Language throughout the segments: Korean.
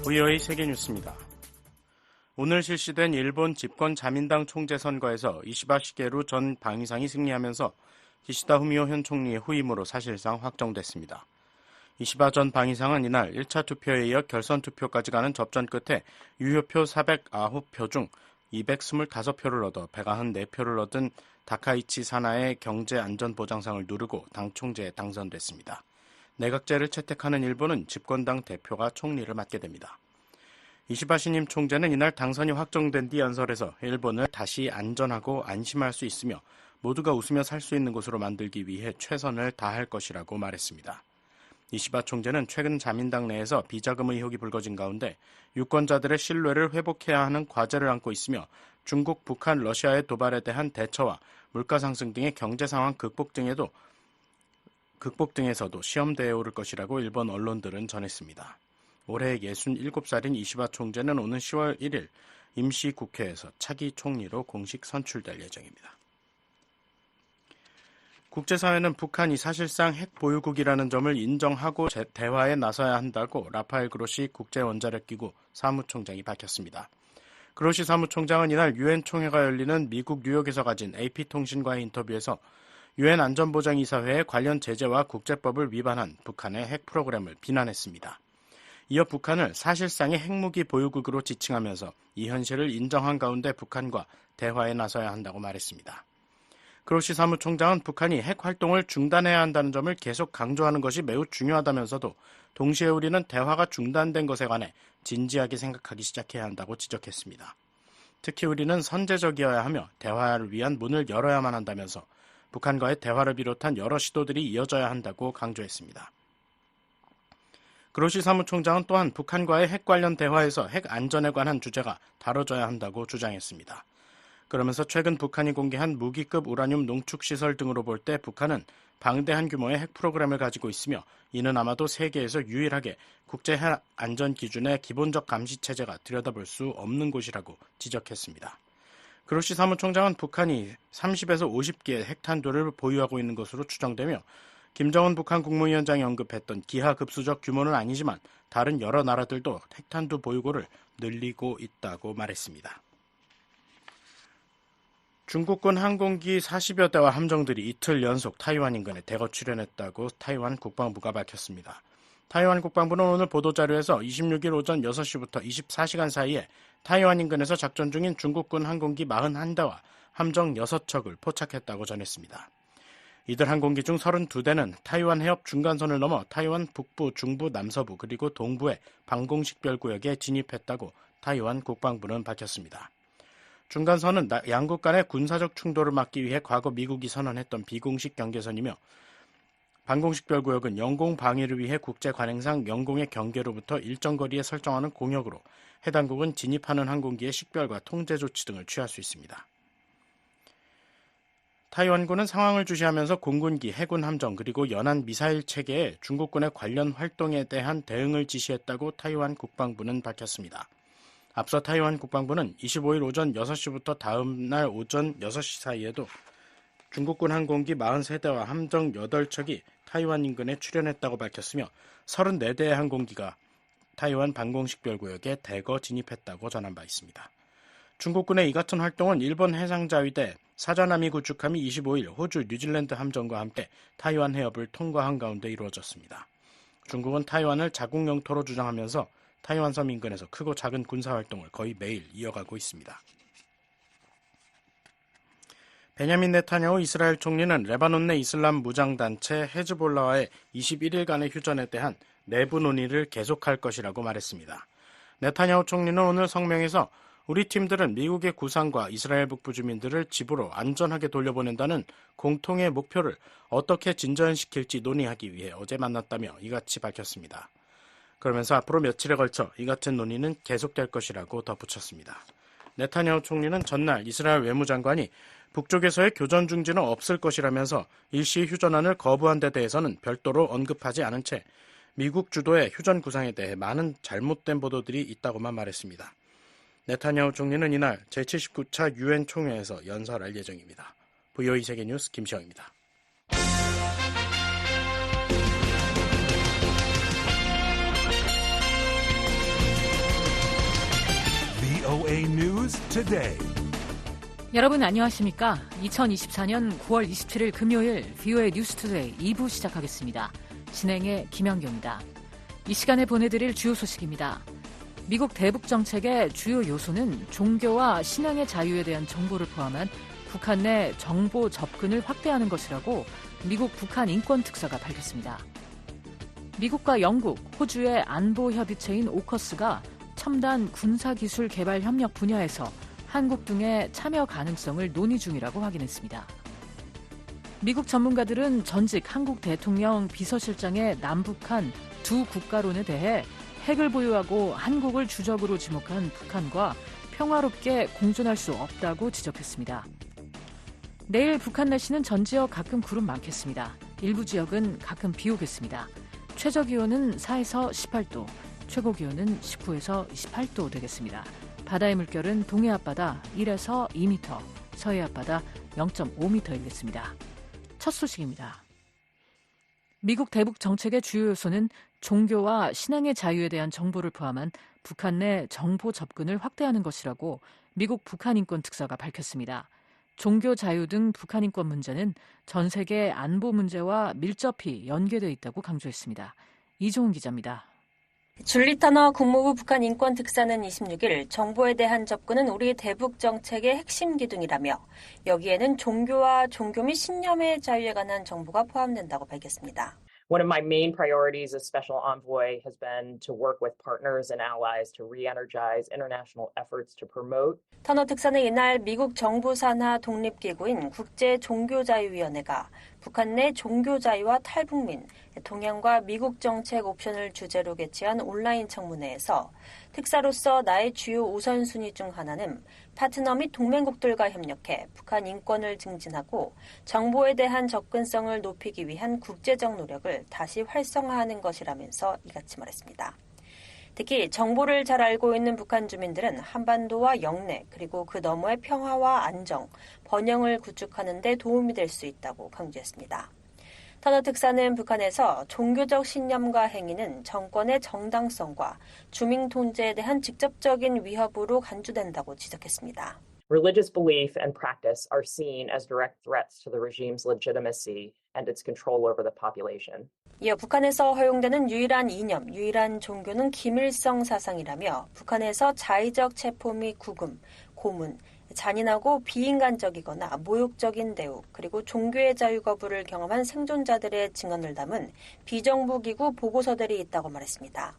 VOA 세계뉴스입니다. 오늘 실시된 일본 집권 자민당 총재 선거에서 이시바 시게루 전 방위상이 승리하면서 기시다 후미오 현 총리의 후임으로 사실상 확정됐습니다. 이시바 전 방위상은 이날 1차 투표에 이어 결선 투표까지 가는 접전 끝에 유효표 409표 중 225표를 얻어 배가 한 4표를 얻은 다카이치 사나의 경제안전보장상을 누르고 당 총재에 당선됐습니다. 내각제를 채택하는 일본은 집권당 대표가 총리를 맡게 됩니다. 이시바 신임 총재는 이날 당선이 확정된 뒤 연설에서 일본을 다시 안전하고 안심할 수 있으며 모두가 웃으며 살 수 있는 곳으로 만들기 위해 최선을 다할 것이라고 말했습니다. 이시바 총재는 최근 자민당 내에서 비자금 의혹이 불거진 가운데 유권자들의 신뢰를 회복해야 하는 과제를 안고 있으며 중국, 북한, 러시아의 도발에 대한 대처와 물가 상승 등의 경제 상황 극복 등에서도 시험대에 오를 것이라고 일본 언론들은 전했습니다. 올해 67살인 이시바 총재는 오는 10월 1일 임시국회에서 차기 총리로 공식 선출될 예정입니다. 국제사회는 북한이 사실상 핵 보유국이라는 점을 인정하고 대화에 나서야 한다고 라파엘 그로시 국제원자력기구 사무총장이 밝혔습니다. 그로시 사무총장은 이날 유엔 총회가 열리는 미국 뉴욕에서 가진 AP통신과의 인터뷰에서 유엔 안전보장이사회의 관련 제재와 국제법을 위반한 북한의 핵 프로그램을 비난했습니다. 이어 북한을 사실상의 핵무기 보유국으로 지칭하면서 이 현실을 인정한 가운데 북한과 대화에 나서야 한다고 말했습니다. 그로시 사무총장은 북한이 핵 활동을 중단해야 한다는 점을 계속 강조하는 것이 매우 중요하다면서도 동시에 우리는 대화가 중단된 것에 관해 진지하게 생각하기 시작해야 한다고 지적했습니다. 특히 우리는 선제적이어야 하며 대화를 위한 문을 열어야만 한다면서 북한과의 대화를 비롯한 여러 시도들이 이어져야 한다고 강조했습니다. 그로시 사무총장은 또한 북한과의 핵 관련 대화에서 핵 안전에 관한 주제가 다뤄져야 한다고 주장했습니다. 그러면서 최근 북한이 공개한 무기급 우라늄 농축시설 등으로 볼 때 북한은 방대한 규모의 핵 프로그램을 가지고 있으며 이는 아마도 세계에서 유일하게 국제 핵 안전 기준의 기본적 감시 체제가 들여다볼 수 없는 곳이라고 지적했습니다. 그로시 사무총장은 북한이 30에서 50개의 핵탄두를 보유하고 있는 것으로 추정되며 김정은 북한 국무위원장이 언급했던 기하급수적 규모는 아니지만 다른 여러 나라들도 핵탄두 보유고를 늘리고 있다고 말했습니다. 중국군 항공기 40여 대와 함정들이 이틀 연속 타이완 인근에 대거 출현했다고 타이완 국방부가 밝혔습니다. 타이완 국방부는 오늘 보도자료에서 26일 오전 6시부터 24시간 사이에 타이완 인근에서 작전 중인 중국군 항공기 41대와 함정 6척을 포착했다고 전했습니다. 이들 항공기 중 32대는 타이완 해협 중간선을 넘어 타이완 북부, 중부, 남서부 그리고 동부의 방공식별구역에 진입했다고 타이완 국방부는 밝혔습니다. 중간선은 양국 간의 군사적 충돌을 막기 위해 과거 미국이 선언했던 비공식 경계선이며 방공식별구역은 영공 방위를 위해 국제관행상 영공의 경계로부터 일정 거리에 설정하는 공역으로 해당국은 진입하는 항공기의 식별과 통제 조치 등을 취할 수 있습니다. 타이완군은 상황을 주시하면서 공군기, 해군 함정 그리고 연안 미사일 체계에 중국군의 관련 활동에 대한 대응을 지시했다고 타이완 국방부는 밝혔습니다. 앞서 타이완 국방부는 25일 오전 6시부터 다음 날 오전 6시 사이에도 중국군 항공기 43대와 함정 8척이 타이완 인근에 출현했다고 밝혔으며 34대의 항공기가 타이완 방공식별구역에 대거 진입했다고 전한 바 있습니다. 중국군의 이 같은 활동은 일본 해상자위대 사자나미 구축함이 25일 호주, 뉴질랜드 함정과 함께 타이완 해협을 통과한 가운데 이루어졌습니다. 중국은 타이완을 자국 영토로 주장하면서 타이완 섬 인근에서 크고 작은 군사활동을 거의 매일 이어가고 있습니다. 베냐민 네타냐후 이스라엘 총리는 레바논 내 이슬람 무장단체 헤즈볼라와의 21일간의 휴전에 대한 내부 논의를 계속할 것이라고 말했습니다. 네타냐후 총리는 오늘 성명에서 우리 팀들은 미국의 구상과 이스라엘 북부 주민들을 집으로 안전하게 돌려보낸다는 공통의 목표를 어떻게 진전시킬지 논의하기 위해 어제 만났다며 이같이 밝혔습니다. 그러면서 앞으로 며칠에 걸쳐 이 같은 논의는 계속될 것이라고 덧붙였습니다. 네타냐후 총리는 전날 이스라엘 외무장관이 북쪽에서의 교전 중지는 없을 것이라면서 일시 휴전안을 거부한 데 대해서는 별도로 언급하지 않은 채 미국 주도의 휴전 구상에 대해 많은 잘못된 보도들이 있다고만 말했습니다. 네타냐후 총리는 이날 제79차 유엔 총회에서 연설할 예정입니다. VOA 세계뉴스 김시영입니다. VOA News Today. 여러분 안녕하십니까? 2024년 9월 27일 금요일 VOA 뉴스 투데이 2부 시작하겠습니다. 진행의 김영경입니다. 이 시간에 보내드릴 주요 소식입니다. 미국 대북 정책의 주요 요소는 종교와 신앙의 자유에 대한 정보를 포함한 북한 내 정보 접근을 확대하는 것이라고 미국 북한 인권특사가 밝혔습니다. 미국과 영국, 호주의 안보 협의체인 오커스가 첨단 군사기술 개발 협력 분야에서 한국 등의 참여 가능성을 논의 중이라고 확인했습니다. 미국 전문가들은 전직 한국 대통령 비서실장의 남북한 두 국가론에 대해 핵을 보유하고 한국을 주적으로 지목한 북한과 평화롭게 공존할 수 없다고 지적했습니다. 내일 북한 날씨는 전 지역 가끔 구름 많겠습니다. 일부 지역은 가끔 비 오겠습니다. 최저 기온은 4에서 18도, 최고 기온은 19에서 28도 되겠습니다. 바다의 물결은 동해 앞바다 1에서 2m, 서해 앞바다 0.5m이겠습니다. 첫 소식입니다. 미국 대북 정책의 주요 요소는 종교와 신앙의 자유에 대한 정보를 포함한 북한 내 정보 접근을 확대하는 것이라고 미국 북한 인권 특사가 밝혔습니다. 종교 자유 등 북한 인권 문제는 전 세계 안보 문제와 밀접히 연계되어 있다고 강조했습니다. 이종훈 기자입니다. 줄리 터너 국무부 북한 인권 특사는 26일 정보에 대한 접근은 우리 대북 정책의 핵심 기둥이라며 여기에는 종교와 종교 및 신념의 자유에 관한 정보가 포함된다고 밝혔습니다. One of my main priorities as Special Envoy has been to work with partners and allies to re-energize international efforts to promote. 터너 특사는 이날 미국 정부 산하 독립기구인 국제종교자유위원회가 북한 내 종교자유와 탈북민, 동양과 미국 정책 옵션을 주제로 개최한 온라인 청문회에서 특사로서 나의 주요 우선순위 중 하나는 파트너 및 동맹국들과 협력해 북한 인권을 증진하고 정보에 대한 접근성을 높이기 위한 국제적 노력을 다시 활성화하는 것이라면서 이같이 말했습니다. 특히 정보를 잘 알고 있는 북한 주민들은 한반도와 영내 그리고 그 너머의 평화와 안정, 번영을 구축하는 데 도움이 될 수 있다고 강조했습니다. 터너 특사는 북한에서 종교적 신념과 행위는 정권의 정당성과 주민 통제에 대한 직접적인 위협으로 간주된다고 지적했습니다. Religious belief and practice are seen as direct threats to the regime's legitimacy and its control over the population. 이어 북한에서 허용되는 유일한 이념, 유일한 종교는 김일성 사상이라며 북한에서 자의적 체포 및 구금, 고문, 잔인하고 비인간적이거나 모욕적인 대우, 그리고 종교의 자유 거부를 경험한 생존자들의 증언을 담은 비정부기구 보고서들이 있다고 말했습니다.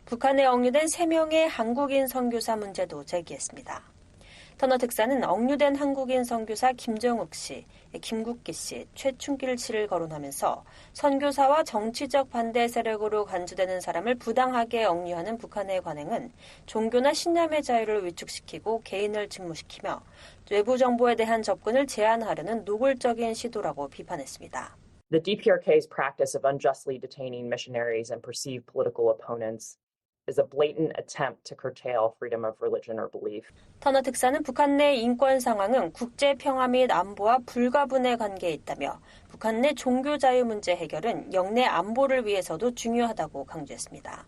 북한에 억류된 3명의 한국인 선교사 문제도 제기했습니다. 터너 특사는 억류된 한국인 선교사 김정욱 씨, 김국기 씨, 최춘길 씨를 거론하면서 선교사와 정치적 반대 세력으로 간주되는 사람을 부당하게 억류하는 북한의 관행은 종교나 신념의 자유를 위축시키고 개인을 직무시키며 외부 정보에 대한 접근을 제한하려는 노골적인 시도라고 비판했습니다. The DPRK's practice of unjustly detaining missionaries and perceived political opponents is a blatant attempt to curtail freedom of religion or belief. 터너 특사는 북한 내 인권 상황은 국제 평화 및 안보와 불가분의 관계에 있다며 북한 내 종교 자유 문제 해결은 영내 안보를 위해서도 중요하다고 강조했습니다.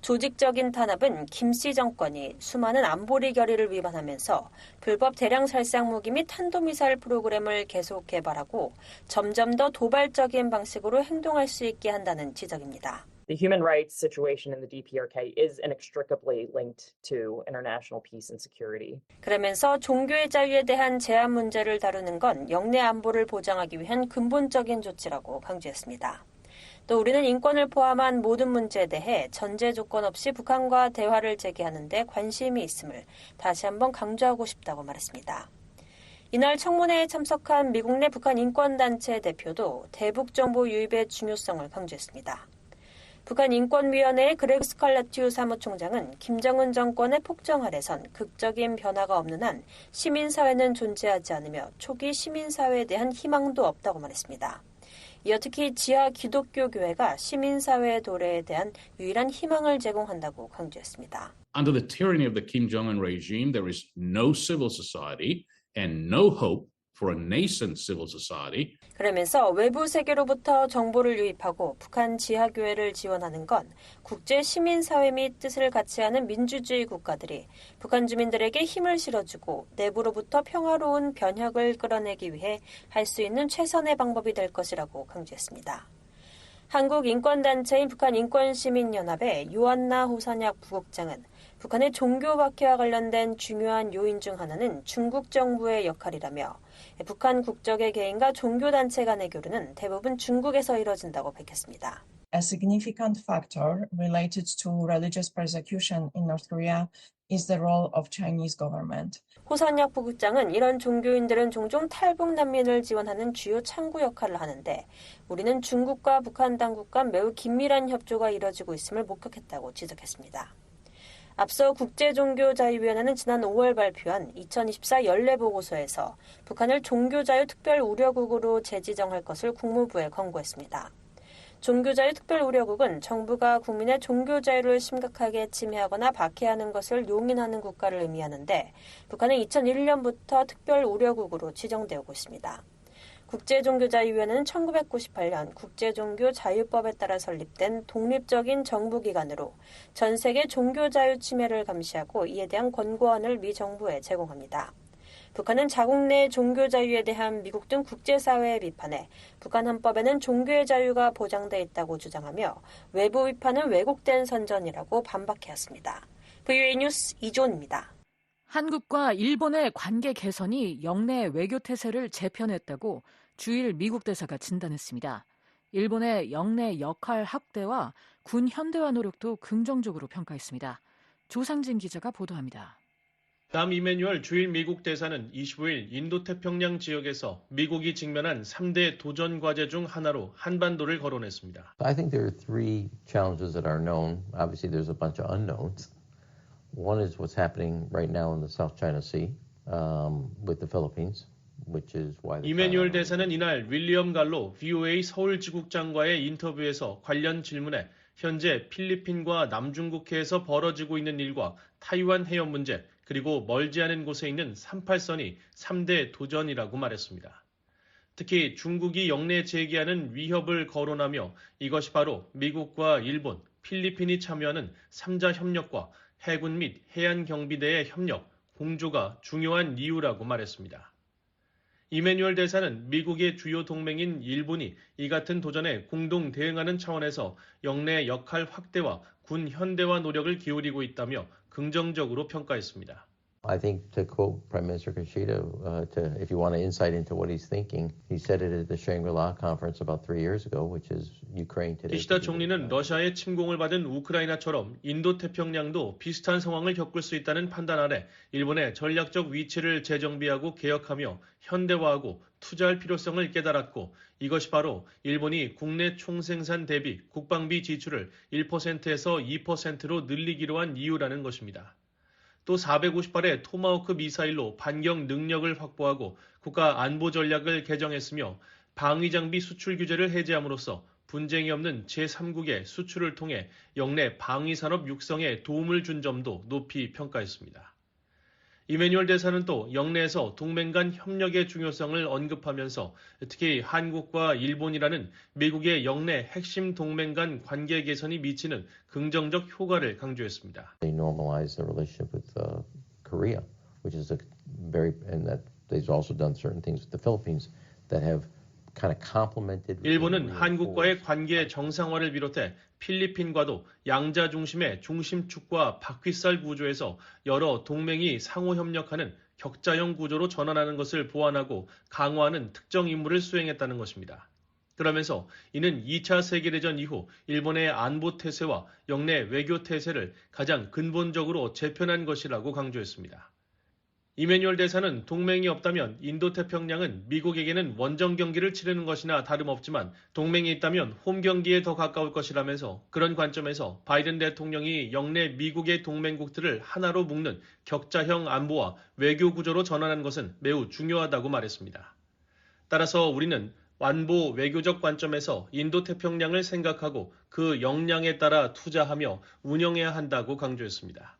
조직적인 탄압은 김씨 정권이 수많은 안보리 결의를 위반하면서 불법 대량 살상 무기 및 탄도미사일 프로그램을 계속 개발하고 점점 더 도발적인 방식으로 행동할 수 있게 한다는 지적입니다. The human rights situation in the DPRK is inextricably linked to international peace and security. 그러면서 종교의 자유에 대한 제한 문제를 다루는 건 영내 안보를 보장하기 위한 근본적인 조치라고 강조했습니다. 또 우리는 인권을 포함한 모든 문제에 대해 전제 조건 없이 북한과 대화를 재개하는 데 관심이 있음을 다시 한번 강조하고 싶다고 말했습니다. 이날 청문회에 참석한 미국 내 북한 인권단체 대표도 대북 정보 유입의 중요성을 강조했습니다. 북한 인권위원회의 그레그 스칼라튜 사무총장은 김정은 정권의 폭정 아래선 극적인 변화가 없는 한 시민사회는 존재하지 않으며 초기 시민사회에 대한 희망도 없다고 말했습니다. 이어 특히 지하 기독교 교회가 시민사회의 도래에 대한 유일한 희망을 제공한다고 강조했습니다. Under the tyranny of the Kim Jong-un regime, there is no civil society and no hope for a nascent civil society. 그러면서 외부 세계로부터 정보를 유입하고 북한 지하교회를 지원하는 건 국제 시민사회 및 뜻을 같이 하는 민주주의 국가들이 북한 주민들에게 힘을 실어주고 내부로부터 평화로운 변혁을 끌어내기 위해 할 수 있는 최선의 방법이 될 것이라고 강조했습니다. 한국 인권단체인 북한인권시민연합의 요한나 호선약 부국장은 북한의 종교 박해와 관련된 중요한 요인 중 하나는 중국 정부의 역할이라며 북한 국적의 개인과 종교단체 간의 교류는 대부분 중국에서 이뤄진다고 밝혔습니다. A significant factor related to religious persecution in North Korea is the role of Chinese government. 호선약 부국장은 이런 종교인들은 종종 탈북 난민을 지원하는 주요 창구 역할을 하는데 우리는 중국과 북한 당국 간 매우 긴밀한 협조가 이뤄지고 있음을 목격했다고 지적했습니다. 앞서 국제종교자유위원회는 지난 5월 발표한 2024 연례보고서에서 북한을 종교자유 특별우려국으로 재지정할 것을 국무부에 권고했습니다. 종교자유 특별우려국은 정부가 국민의 종교자유를 심각하게 침해하거나 박해하는 것을 용인하는 국가를 의미하는데 북한은 2001년부터 특별우려국으로 지정되어 오고 있습니다. 국제종교자유위원회는 1998년 국제종교자유법에 따라 설립된 독립적인 정부기관으로 전 세계 종교자유 침해를 감시하고 이에 대한 권고안을 미 정부에 제공합니다. 북한은 자국 내 종교자유에 대한 미국 등 국제사회의 비판에 북한 헌법에는 종교의 자유가 보장돼 있다고 주장하며 외부 비판은 왜곡된 선전이라고 반박해왔습니다. VOA 뉴스 이조은입니다. 한국과 일본의 관계 개선이 영내 외교 태세를 재편했다고 주일 미국 대사가 진단했습니다. 일본의 영내 역할 확대와 군 현대화 노력도 긍정적으로 평가했습니다. 조상진 기자가 보도합니다. 남 이메뉴얼 주일 미국 대사는 25일 인도태평양 지역에서 미국이 직면한 3대 도전 과제 중 하나로 한반도를 거론했습니다. I think there are three challenges that are known. Obviously, there's a bunch of unknowns. One is what's happening right now in the South China Sea with the Philippines, which is why. 이메뉴얼 대사는 이날 윌리엄 갈로 VOA 서울 지국장과의 인터뷰에서 관련 질문에 현재 필리핀과 남중국해에서 벌어지고 있는 일과 타이완 해협 문제 그리고 멀지 않은 곳에 있는 38선이 3대 도전이라고 말했습니다. 특히 중국이 영내 제기하는 위협을 거론하며 이것이 바로 미국과 일본, 필리핀이 참여하는 3자 협력과 해군 및 해안경비대의 협력, 공조가 중요한 이유라고 말했습니다. 이메뉴얼 대사는 미국의 주요 동맹인 일본이 이 같은 도전에 공동 대응하는 차원에서 영내 역할 확대와 군 현대화 노력을 기울이고 있다며 긍정적으로 평가했습니다. I think to quote Prime Minister Kishida, if you want an insight into what he's thinking, he said it at the Shangri-La conference about 3 years ago, which is Ukraine today. 기시다 총리는 러시아의 침공을 받은 우크라이나처럼 인도태평양도 비슷한 상황을 겪을 수 있다는 판단 아래 일본의 전략적 위치를 재정비하고 개혁하며 현대화하고 투자할 필요성을 깨달았고 이것이 바로 일본이 국내 총생산 대비 국방비 지출을 1%에서 2%로 늘리기로 한 이유라는 것입니다. 또 450발의 토마호크 미사일로 반경 능력을 확보하고 국가 안보 전략을 개정했으며 방위장비 수출 규제를 해제함으로써 분쟁이 없는 제3국의 수출을 통해 영내 방위산업 육성에 도움을 준 점도 높이 평가했습니다. 이메뉴얼 대사는 또 영내에서 동맹 간 협력의 중요성을 언급하면서 특히 한국과 일본이라는 미국의 영내 핵심 동맹 간 관계 개선이 미치는 긍정적 효과를 강조했습니다. They normalize the relationship with Korea, which is and that they've also done certain things with the Philippines that have kind of complemented. 일본은 한국과의 관계 정상화를 비롯해 필리핀과도 양자 중심의 중심축과 바퀴살 구조에서 여러 동맹이 상호 협력하는 격자형 구조로 전환하는 것을 보완하고 강화하는 특정 임무를 수행했다는 것입니다. 그러면서 이는 2차 세계대전 이후 일본의 안보 태세와 영내 외교 태세를 가장 근본적으로 재편한 것이라고 강조했습니다. 이메뉴얼 대사는 동맹이 없다면 인도태평양은 미국에게는 원정 경기를 치르는 것이나 다름없지만 동맹이 있다면 홈 경기에 더 가까울 것이라면서 그런 관점에서 바이든 대통령이 영내 미국의 동맹국들을 하나로 묶는 격자형 안보와 외교 구조로 전환한 것은 매우 중요하다고 말했습니다. 따라서 우리는 완보 외교적 관점에서 인도태평양을 생각하고 그 역량에 따라 투자하며 운영해야 한다고 강조했습니다.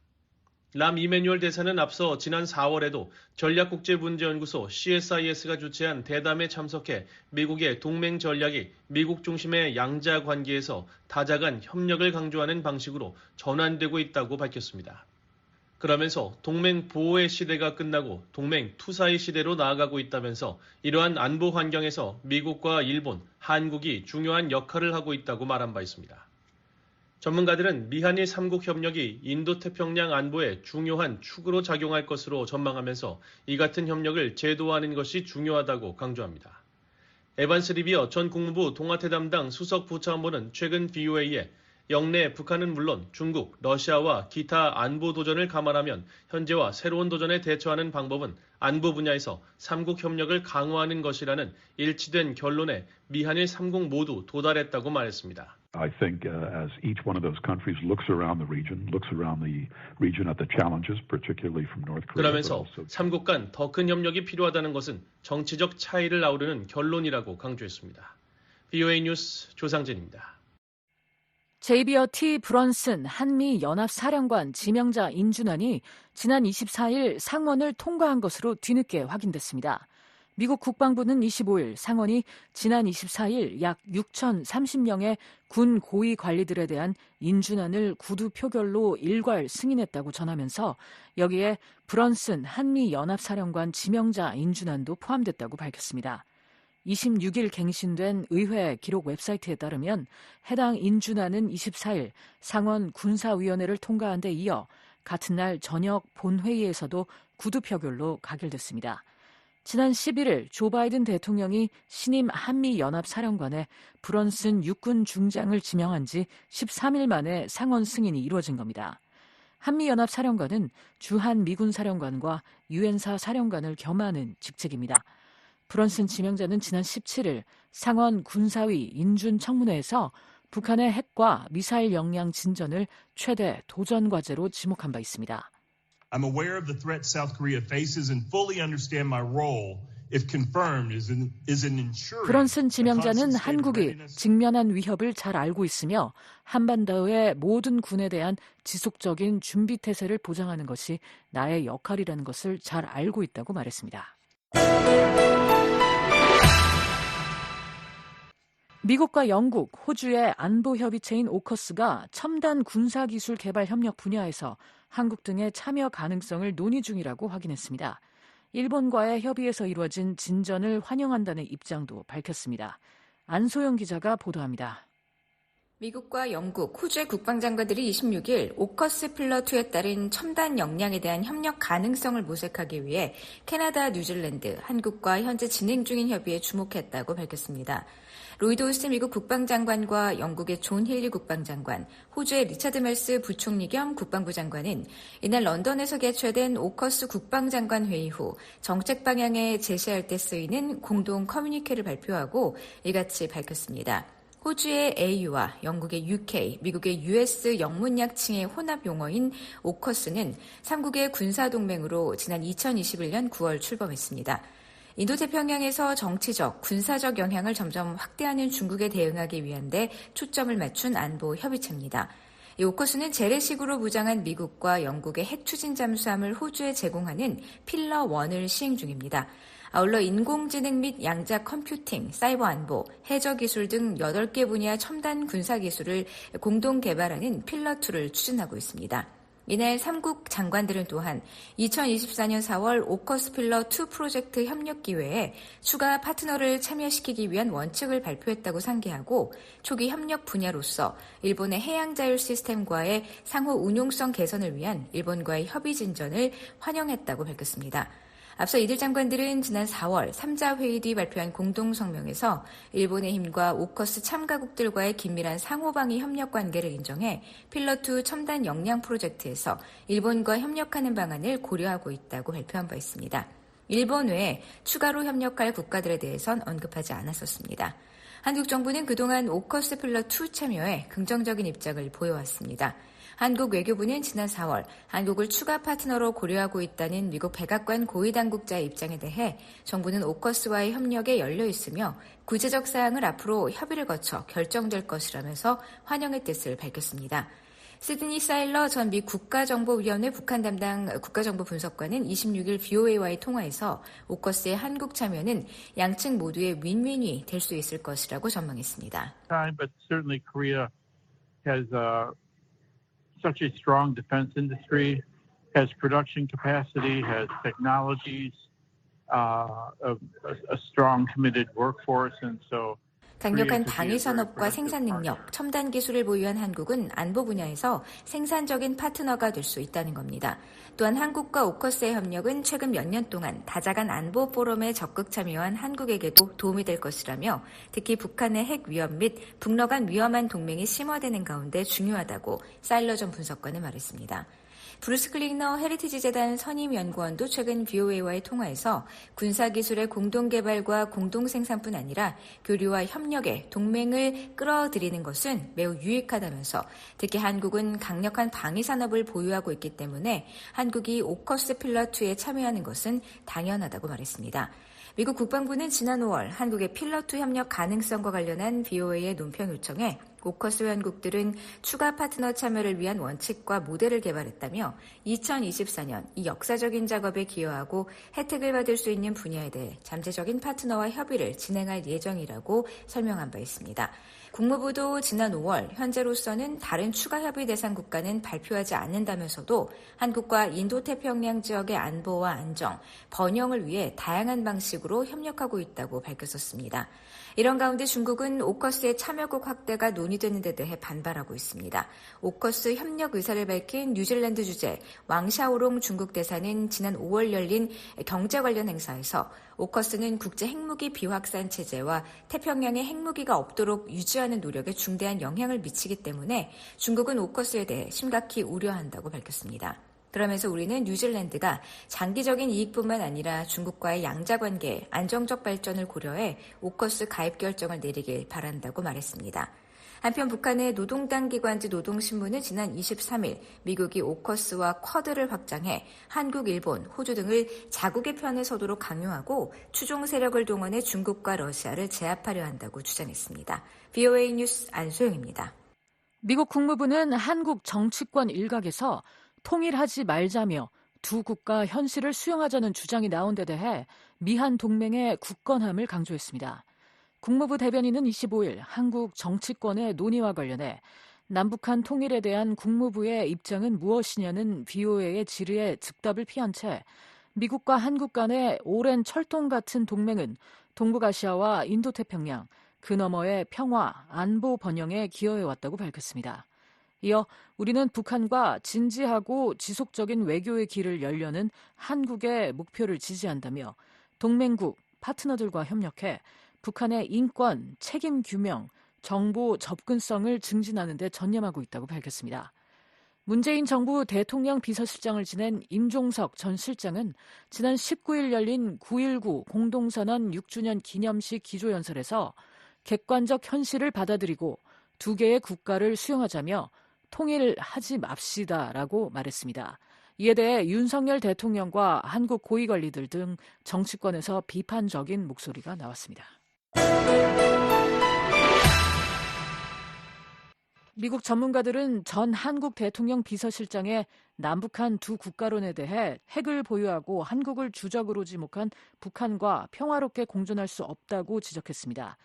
람 이메뉴얼 대사는 앞서 지난 4월에도 전략국제문제연구소 CSIS가 주최한 대담에 참석해 미국의 동맹 전략이 미국 중심의 양자 관계에서 다자 간 협력을 강조하는 방식으로 전환되고 있다고 밝혔습니다. 그러면서 동맹 보호의 시대가 끝나고 동맹 투사의 시대로 나아가고 있다면서 이러한 안보 환경에서 미국과 일본, 한국이 중요한 역할을 하고 있다고 말한 바 있습니다. 전문가들은 미한일 3국 협력이 인도태평양 안보에 중요한 축으로 작용할 것으로 전망하면서 이 같은 협력을 제도화하는 것이 중요하다고 강조합니다. 에반스 리비어 전 국무부 동아태 담당 수석 부차관보는 최근 VOA에 영내 북한은 물론 중국, 러시아와 기타 안보 도전을 감안하면 현재와 새로운 도전에 대처하는 방법은 안보 분야에서 3국 협력을 강화하는 것이라는 일치된 결론에 미한일 3국 모두 도달했다고 말했습니다. I think as each one of those countries looks around the region at the challenges, particularly from North Korea. 그러면서 3국 간 더 큰 협력이 필요하다는 것은 정치적 차이를 아우르는 결론이라고 강조했습니다. VOA 뉴스 조상진입니다. 제이비어 T. 브런슨 한미연합사령관 지명자 인준안이 지난 24일 상원을 통과한 것으로 뒤늦게 확인됐습니다. 미국 국방부는 25일 상원이 지난 24일 약 6,030명의 군 고위 관리들에 대한 인준안을 구두 표결로 일괄 승인했다고 전하면서 여기에 브런슨 한미연합사령관 지명자 인준안도 포함됐다고 밝혔습니다. 26일 갱신된 의회 기록 웹사이트에 따르면 해당 인준안은 24일 상원 군사위원회를 통과한 데 이어 같은 날 저녁 본회의에서도 구두 표결로 가결됐습니다. 지난 11일 조 바이든 대통령이 신임 한미연합사령관에 브런슨 육군 중장을 지명한 지 13일 만에 상원 승인이 이루어진 겁니다. 한미연합사령관은 주한 미군 사령관과 유엔사 사령관을 겸하는 직책입니다. 브런슨 지명자는 지난 17일 상원 군사위 인준 청문회에서 북한의 핵과 미사일 역량 진전을 최대 도전 과제로 지목한 바 있습니다. I'm aware of the threat South Korea faces and fully understand my role, if confirmed, is in ensuring. 브런슨 지명자는 한국이 직면한 위협을 잘 알고 있으며 한반도의 모든 군에 대한 지속적인 준비 태세를 보장하는 것이 나의 역할이라는 것을 잘 알고 있다고 말했습니다. 미국과 영국, 호주의 안보협의체인 오커스가 첨단 군사기술 개발 협력 분야에서 한국 등의 참여 가능성을 논의 중이라고 확인했습니다. 일본과의 협의에서 이루어진 진전을 환영한다는 입장도 밝혔습니다. 안소영 기자가 보도합니다. 미국과 영국, 호주의 국방장관들이 26일 오커스 필러2에 따른 첨단 역량에 대한 협력 가능성을 모색하기 위해 캐나다, 뉴질랜드, 한국과 현재 진행 중인 협의에 주목했다고 밝혔습니다. 로이드 오스틴 미국 국방장관과 영국의 존 힐리 국방장관, 호주의 리차드 멜스 부총리 겸 국방부 장관은 이날 런던에서 개최된 오커스 국방장관 회의 후 정책 방향에 제시할 때 쓰이는 공동 커뮤니케를 발표하고 이같이 밝혔습니다. 호주의 AU와 영국의 UK, 미국의 US 영문약칭의 혼합 용어인 오커스는 3국의 군사동맹으로 지난 2021년 9월 출범했습니다. 인도태평양에서 정치적, 군사적 영향을 점점 확대하는 중국에 대응하기 위한 데 초점을 맞춘 안보 협의체입니다. 이 오커스는 재래식으로 무장한 미국과 영국의 핵 추진 잠수함을 호주에 제공하는 필러1을 시행 중입니다. 아울러 인공지능 및 양자 컴퓨팅, 사이버 안보, 해저 기술 등 8개 분야 첨단 군사 기술을 공동 개발하는 필러2를 추진하고 있습니다. 이날 3국 장관들은 또한 2024년 4월 오커스 필러2 프로젝트 협력 기회에 추가 파트너를 참여시키기 위한 원칙을 발표했다고 상기하고 초기 협력 분야로서 일본의 해양 자율 시스템과의 상호 운용성 개선을 위한 일본과의 협의 진전을 환영했다고 밝혔습니다. 앞서 이들 장관들은 지난 4월 3자 회의 뒤 발표한 공동성명에서 일본의 힘과 오커스 참가국들과의 긴밀한 상호방위 협력 관계를 인정해 필러2 첨단 역량 프로젝트에서 일본과 협력하는 방안을 고려하고 있다고 발표한 바 있습니다. 일본 외에 추가로 협력할 국가들에 대해선 언급하지 않았었습니다. 한국 정부는 그동안 오커스 필러2 참여에 긍정적인 입장을 보여왔습니다. 한국 외교부는 지난 4월 한국을 추가 파트너로 고려하고 있다는 미국 백악관 고위당국자의 입장에 대해 정부는 오커스와의 협력에 열려 있으며 구체적 사항을 앞으로 협의를 거쳐 결정될 것이라면서 환영의 뜻을 밝혔습니다. 시드니 사일러 전 미 국가정보위원회 북한 담당 국가정보 분석관은 26일 VOA와의 통화에서 오커스의 한국 참여는 양측 모두의 윈윈이 될 수 있을 것이라고 전망했습니다. But certainly Korea has such a strong defense industry, has production capacity, has technologies, a strong committed workforce, and so 강력한 방위 산업과 생산 능력, 첨단 기술을 보유한 한국은 안보 분야에서 생산적인 파트너가 될 수 있다는 겁니다. 또한 한국과 오커스의 협력은 최근 몇 년 동안 다자간 안보 포럼에 적극 참여한 한국에게도 도움이 될 것이라며 특히 북한의 핵 위험 및 북러 간 위험한 동맹이 심화되는 가운데 중요하다고 사일러 전 분석관은 말했습니다. 브루스 클리너 헤리티지 재단 선임 연구원도 최근 VOA와의 통화에서 군사기술의 공동개발과 공동생산뿐 아니라 교류와 협력에 동맹을 끌어들이는 것은 매우 유익하다면서 특히 한국은 강력한 방위산업을 보유하고 있기 때문에 한국이 오커스 필러2에 참여하는 것은 당연하다고 말했습니다. 미국 국방부는 지난 5월 한국의 필러2 협력 가능성과 관련한 VOA의 논평 요청에 오커스 회원국들은 추가 파트너 참여를 위한 원칙과 모델을 개발했다며 2024년 이 역사적인 작업에 기여하고 혜택을 받을 수 있는 분야에 대해 잠재적인 파트너와 협의를 진행할 예정이라고 설명한 바 있습니다. 국무부도 지난 5월 현재로서는 다른 추가 협의 대상 국가는 발표하지 않는다면서도 한국과 인도태평양 지역의 안보와 안정, 번영을 위해 다양한 방식으로 협력하고 있다고 밝혔었습니다. 이런 가운데 중국은 오커스의 참여국 확대가 논의되는 데 대해 반발하고 있습니다. 오커스 협력 의사를 밝힌 뉴질랜드 주재 왕샤오롱 중국 대사는 지난 5월 열린 경제 관련 행사에서 오커스는 국제 핵무기 비확산 체제와 태평양에 핵무기가 없도록 유지하는 노력에 중대한 영향을 미치기 때문에 중국은 오커스에 대해 심각히 우려한다고 밝혔습니다. 그러면서 우리는 뉴질랜드가 장기적인 이익뿐만 아니라 중국과의 양자관계의 안정적 발전을 고려해 오커스 가입 결정을 내리길 바란다고 말했습니다. 한편 북한의 노동당 기관지 노동신문은 지난 23일 미국이 오커스와 쿼드를 확장해 한국, 일본, 호주 등을 자국의 편에 서도록 강요하고 추종 세력을 동원해 중국과 러시아를 제압하려 한다고 주장했습니다. VOA 뉴스 안소영입니다. 미국 국무부는 한국 정치권 일각에서 통일하지 말자며 두 국가 현실을 수용하자는 주장이 나온 데 대해 미한 동맹의 굳건함을 강조했습니다. 국무부 대변인은 25일 한국 정치권의 논의와 관련해 남북한 통일에 대한 국무부의 입장은 무엇이냐는 VOA의 질의에 즉답을 피한 채 미국과 한국 간의 오랜 철통 같은 동맹은 동북아시아와 인도태평양, 그 너머의 평화, 안보 번영에 기여해왔다고 밝혔습니다. 이어 우리는 북한과 진지하고 지속적인 외교의 길을 열려는 한국의 목표를 지지한다며 동맹국, 파트너들과 협력해 북한의 인권, 책임 규명, 정보 접근성을 증진하는 데 전념하고 있다고 밝혔습니다. 문재인 정부 대통령 비서실장을 지낸 임종석 전 실장은 지난 19일 열린 9.19 공동선언 6주년 기념식 기조연설에서 객관적 현실을 받아들이고 두 개의 국가를 수용하자며 통일하지 맙시다라고 말했습니다. 이에 대해 윤석열 대통령과 한국 고위관리들 등 정치권에서 비판적인 목소리가 나왔습니다. 미국 전문가들은 전 한국 대통령 비서실장의 남북한 두 국가론에 대해 핵을 보유하고 한국을 주적으로 지목한 북한과 평화롭게 공존할 수 없다고 지적했습니다.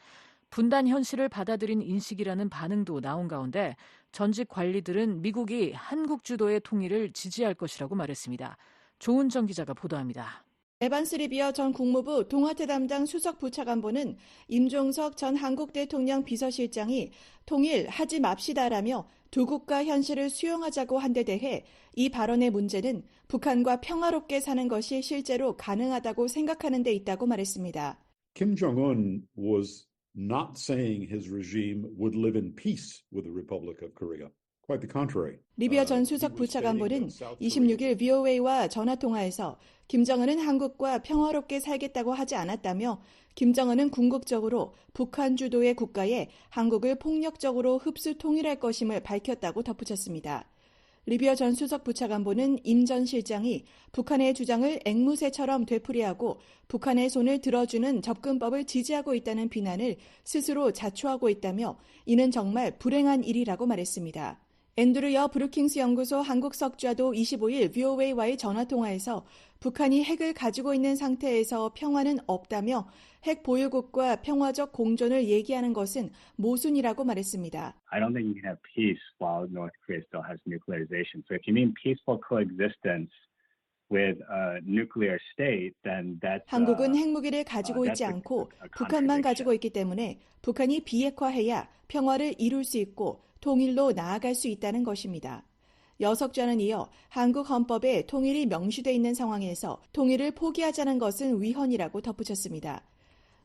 분단 현실을 받아들인 인식이라는 반응도 나온 가운데 전직 관리들은 미국이 한국 주도의 통일을 지지할 것이라고 말했습니다. 조은정 기자가 보도합니다. 에반스 리비어 전 국무부 동아태 담당 수석 부차관보는 임종석 전 한국 대통령 비서실장이 통일하지 맙시다라며 두 국가 현실을 수용하자고 한 데 대해 이 발언의 문제는 북한과 평화롭게 사는 것이 실제로 가능하다고 생각하는 데 있다고 말했습니다. Kim Jong-un was not saying his regime would live in peace with the Republic of Korea. Quite the contrary. 리비어 전 수석 부차관보는 26일 VOA와 전화통화에서 김정은은 한국과 평화롭게 살겠다고 하지 않았다며 김정은은 궁극적으로 북한 주도의 국가에 한국을 폭력적으로 흡수 통일할 것임을 밝혔다고 덧붙였습니다. 리비어 전 수석 부차관보는 임 전 실장이 북한의 주장을 앵무새처럼 되풀이하고 북한의 손을 들어주는 접근법을 지지하고 있다는 비난을 스스로 자초하고 있다며 이는 정말 불행한 일이라고 말했습니다. 앤드류 여 브루킹스 연구소 한국 석좌도 25일 VOA와의 전화통화에서 북한이 핵을 가지고 있는 상태에서 평화는 없다며 핵 보유국과 평화적 공존을 얘기하는 것은 모순이라고 말했습니다. I don't think you can have peace while North Korea still has nuclearization. So if you mean peaceful coexistence with a nuclear state, then that's 한국은 핵무기를 가지고 있지 않고 북한만 가지고 있기 때문에 북한이 비핵화해야 평화를 이룰 수 있고 통일로 나아갈 수 있다는 것입니다. 여석좌는 이어 한국 헌법에 통일이 명시돼 있는 상황에서 통일을 포기하자는 것은 위헌이라고 덧붙였습니다.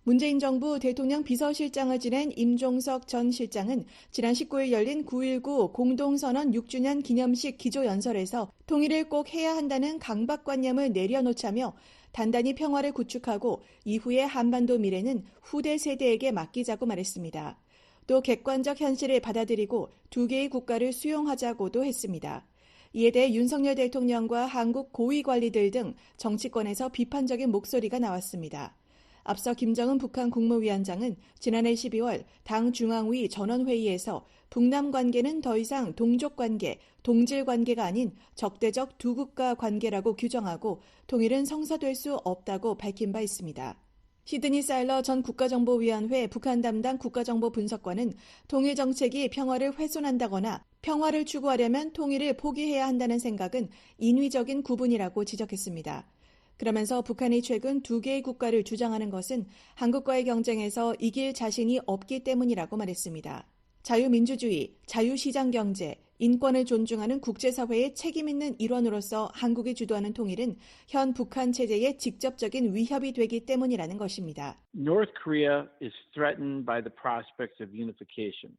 문재인 정부 대통령 비서실장을 지낸 임종석 전 실장은 지난 19일 열린 9.19 공동선언 6주년 기념식 기조연설에서 통일을 꼭 해야 한다는 강박관념을 내려놓자며 단단히 평화를 구축하고 이후의 한반도 미래는 후대 세대에게 맡기자고 말했습니다. 또 객관적 현실을 받아들이고 두 개의 국가를 수용하자고도 했습니다. 이에 대해 윤석열 대통령과 한국 고위 관리들 등 정치권에서 비판적인 목소리가 나왔습니다. 앞서 김정은 북한 국무위원장은 지난해 12월 당 중앙위 전원회의에서 북남 관계는 더 이상 동족 관계, 동질 관계가 아닌 적대적 두 국가 관계라고 규정하고 통일은 성사될 수 없다고 밝힌 바 있습니다. 시드니 사일러 전 국가정보위원회 북한 담당 국가정보분석관은 통일 정책이 평화를 훼손한다거나 평화를 추구하려면 통일을 포기해야 한다는 생각은 인위적인 구분이라고 지적했습니다. 그러면서 북한이 최근 두 개의 국가를 주장하는 것은 한국과의 경쟁에서 이길 자신이 없기 때문이라고 말했습니다. 자유민주주의, 자유시장경제, 인권을 존중하는 국제사회의 책임 있는 일원으로서 한국이 주도하는 통일은 현 북한 체제에 직접적인 위협이 되기 때문이라는 것입니다. North Korea is threatened by the prospects of unification.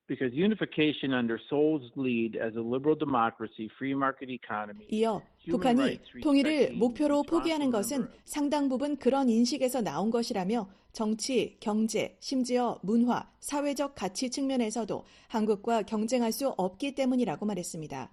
Because unification under Seoul's lead as a liberal democracy, free market economy. 이어 북한이 통일을 목표로 포기하는 것은 상당 부분 그런 인식에서 나온 것이라며 정치, 경제, 심지어 문화, 사회적 가치 측면에서도 한국과 경쟁할 수 없기 때문이라고 말했습니다.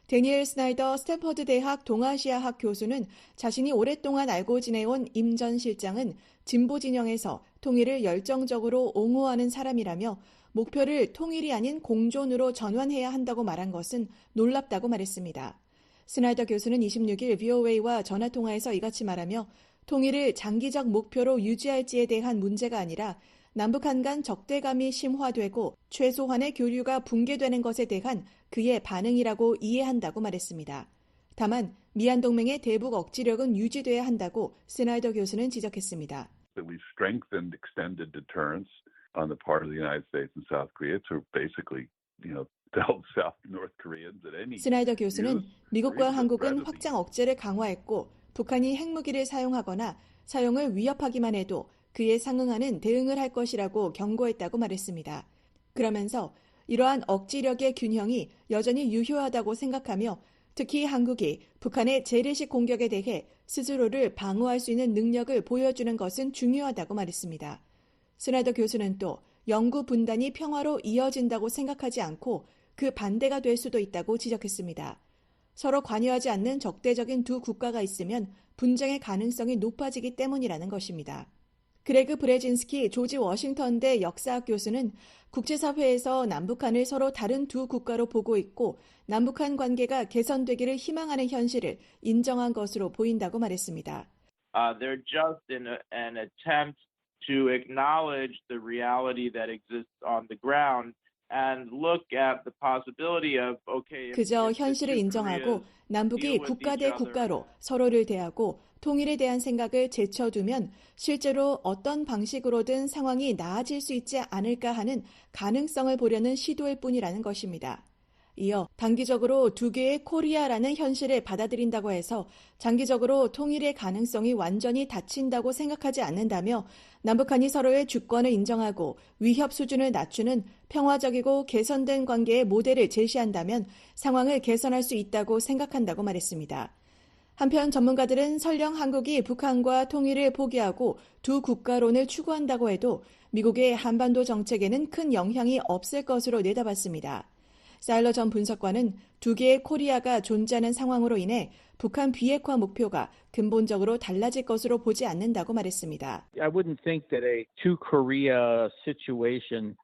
데니엘 스나이더 스탠퍼드 대학 동아시아학 교수는 자신이 오랫동안 알고 지내온 임 전 실장은 진보 진영에서 통일을 열정적으로 옹호하는 사람이라며 목표를 통일이 아닌 공존으로 전환해야 한다고 말한 것은 놀랍다고 말했습니다. 스나이더 교수는 26일 VOA와 전화통화에서 이같이 말하며 통일을 장기적 목표로 유지할지에 대한 문제가 아니라 남북한 간 적대감이 심화되고 최소한의 교류가 붕괴되는 것에 대한 그의 반응이라고 이해한다고 말했습니다. 다만 미한 동맹의 대북 억지력은 유지돼야 한다고 스나이더 교수는 지적했습니다. We've strengthened extended deterrence on the part of the United States and South Korea to basically, tell South North Koreans that any 스나이더 교수는 미국과 한국은 확장 억제를 강화했고 북한이 핵무기를 사용하거나 사용을 위협하기만 해도 그에 상응하는 대응을 할 것이라고 경고했다고 말했습니다. 그러면서 이러한 억지력의 균형이 여전히 유효하다고 생각하며 특히 한국이 북한의 재래식 공격에 대해 스스로를 방어할 수 있는 능력을 보여주는 것은 중요하다고 말했습니다. 스나이더 교수는 또 영구 분단이 평화로 이어진다고 생각하지 않고 그 반대가 될 수도 있다고 지적했습니다. 서로 관여하지 않는 적대적인 두 국가가 있으면 분쟁의 가능성이 높아지기 때문이라는 것입니다. 그레그 브레진스키 조지 워싱턴대 역사학 교수는 국제사회에서 남북한을 서로 다른 두 국가로 보고 있고 남북한 관계가 개선되기를 희망하는 현실을 인정한 것으로 보인다고 말했습니다. They're just in an attempt to acknowledge the reality that exists on the ground and look at the possibility of 그저 현실을 인정하고 남북이 국가 대 국가로 서로를 대하고 통일에 대한 생각을 제쳐두면 실제로 어떤 방식으로든 상황이 나아질 수 있지 않을까 하는 가능성을 보려는 시도일 뿐이라는 것입니다. 이어 단기적으로 두 개의 코리아라는 현실을 받아들인다고 해서 장기적으로 통일의 가능성이 완전히 닫힌다고 생각하지 않는다며 남북한이 서로의 주권을 인정하고 위협 수준을 낮추는 평화적이고 개선된 관계의 모델을 제시한다면 상황을 개선할 수 있다고 생각한다고 말했습니다. 한편 전문가들은 설령 한국이 북한과 통일을 포기하고 두 국가론을 추구한다고 해도 미국의 한반도 정책에는 큰 영향이 없을 것으로 내다봤습니다. 사일러 전 분석관은 두 개의 코리아가 존재하는 상황으로 인해 북한 비핵화 목표가 근본적으로 달라질 것으로 보지 않는다고 말했습니다. I wouldn't think that a two Korea situation,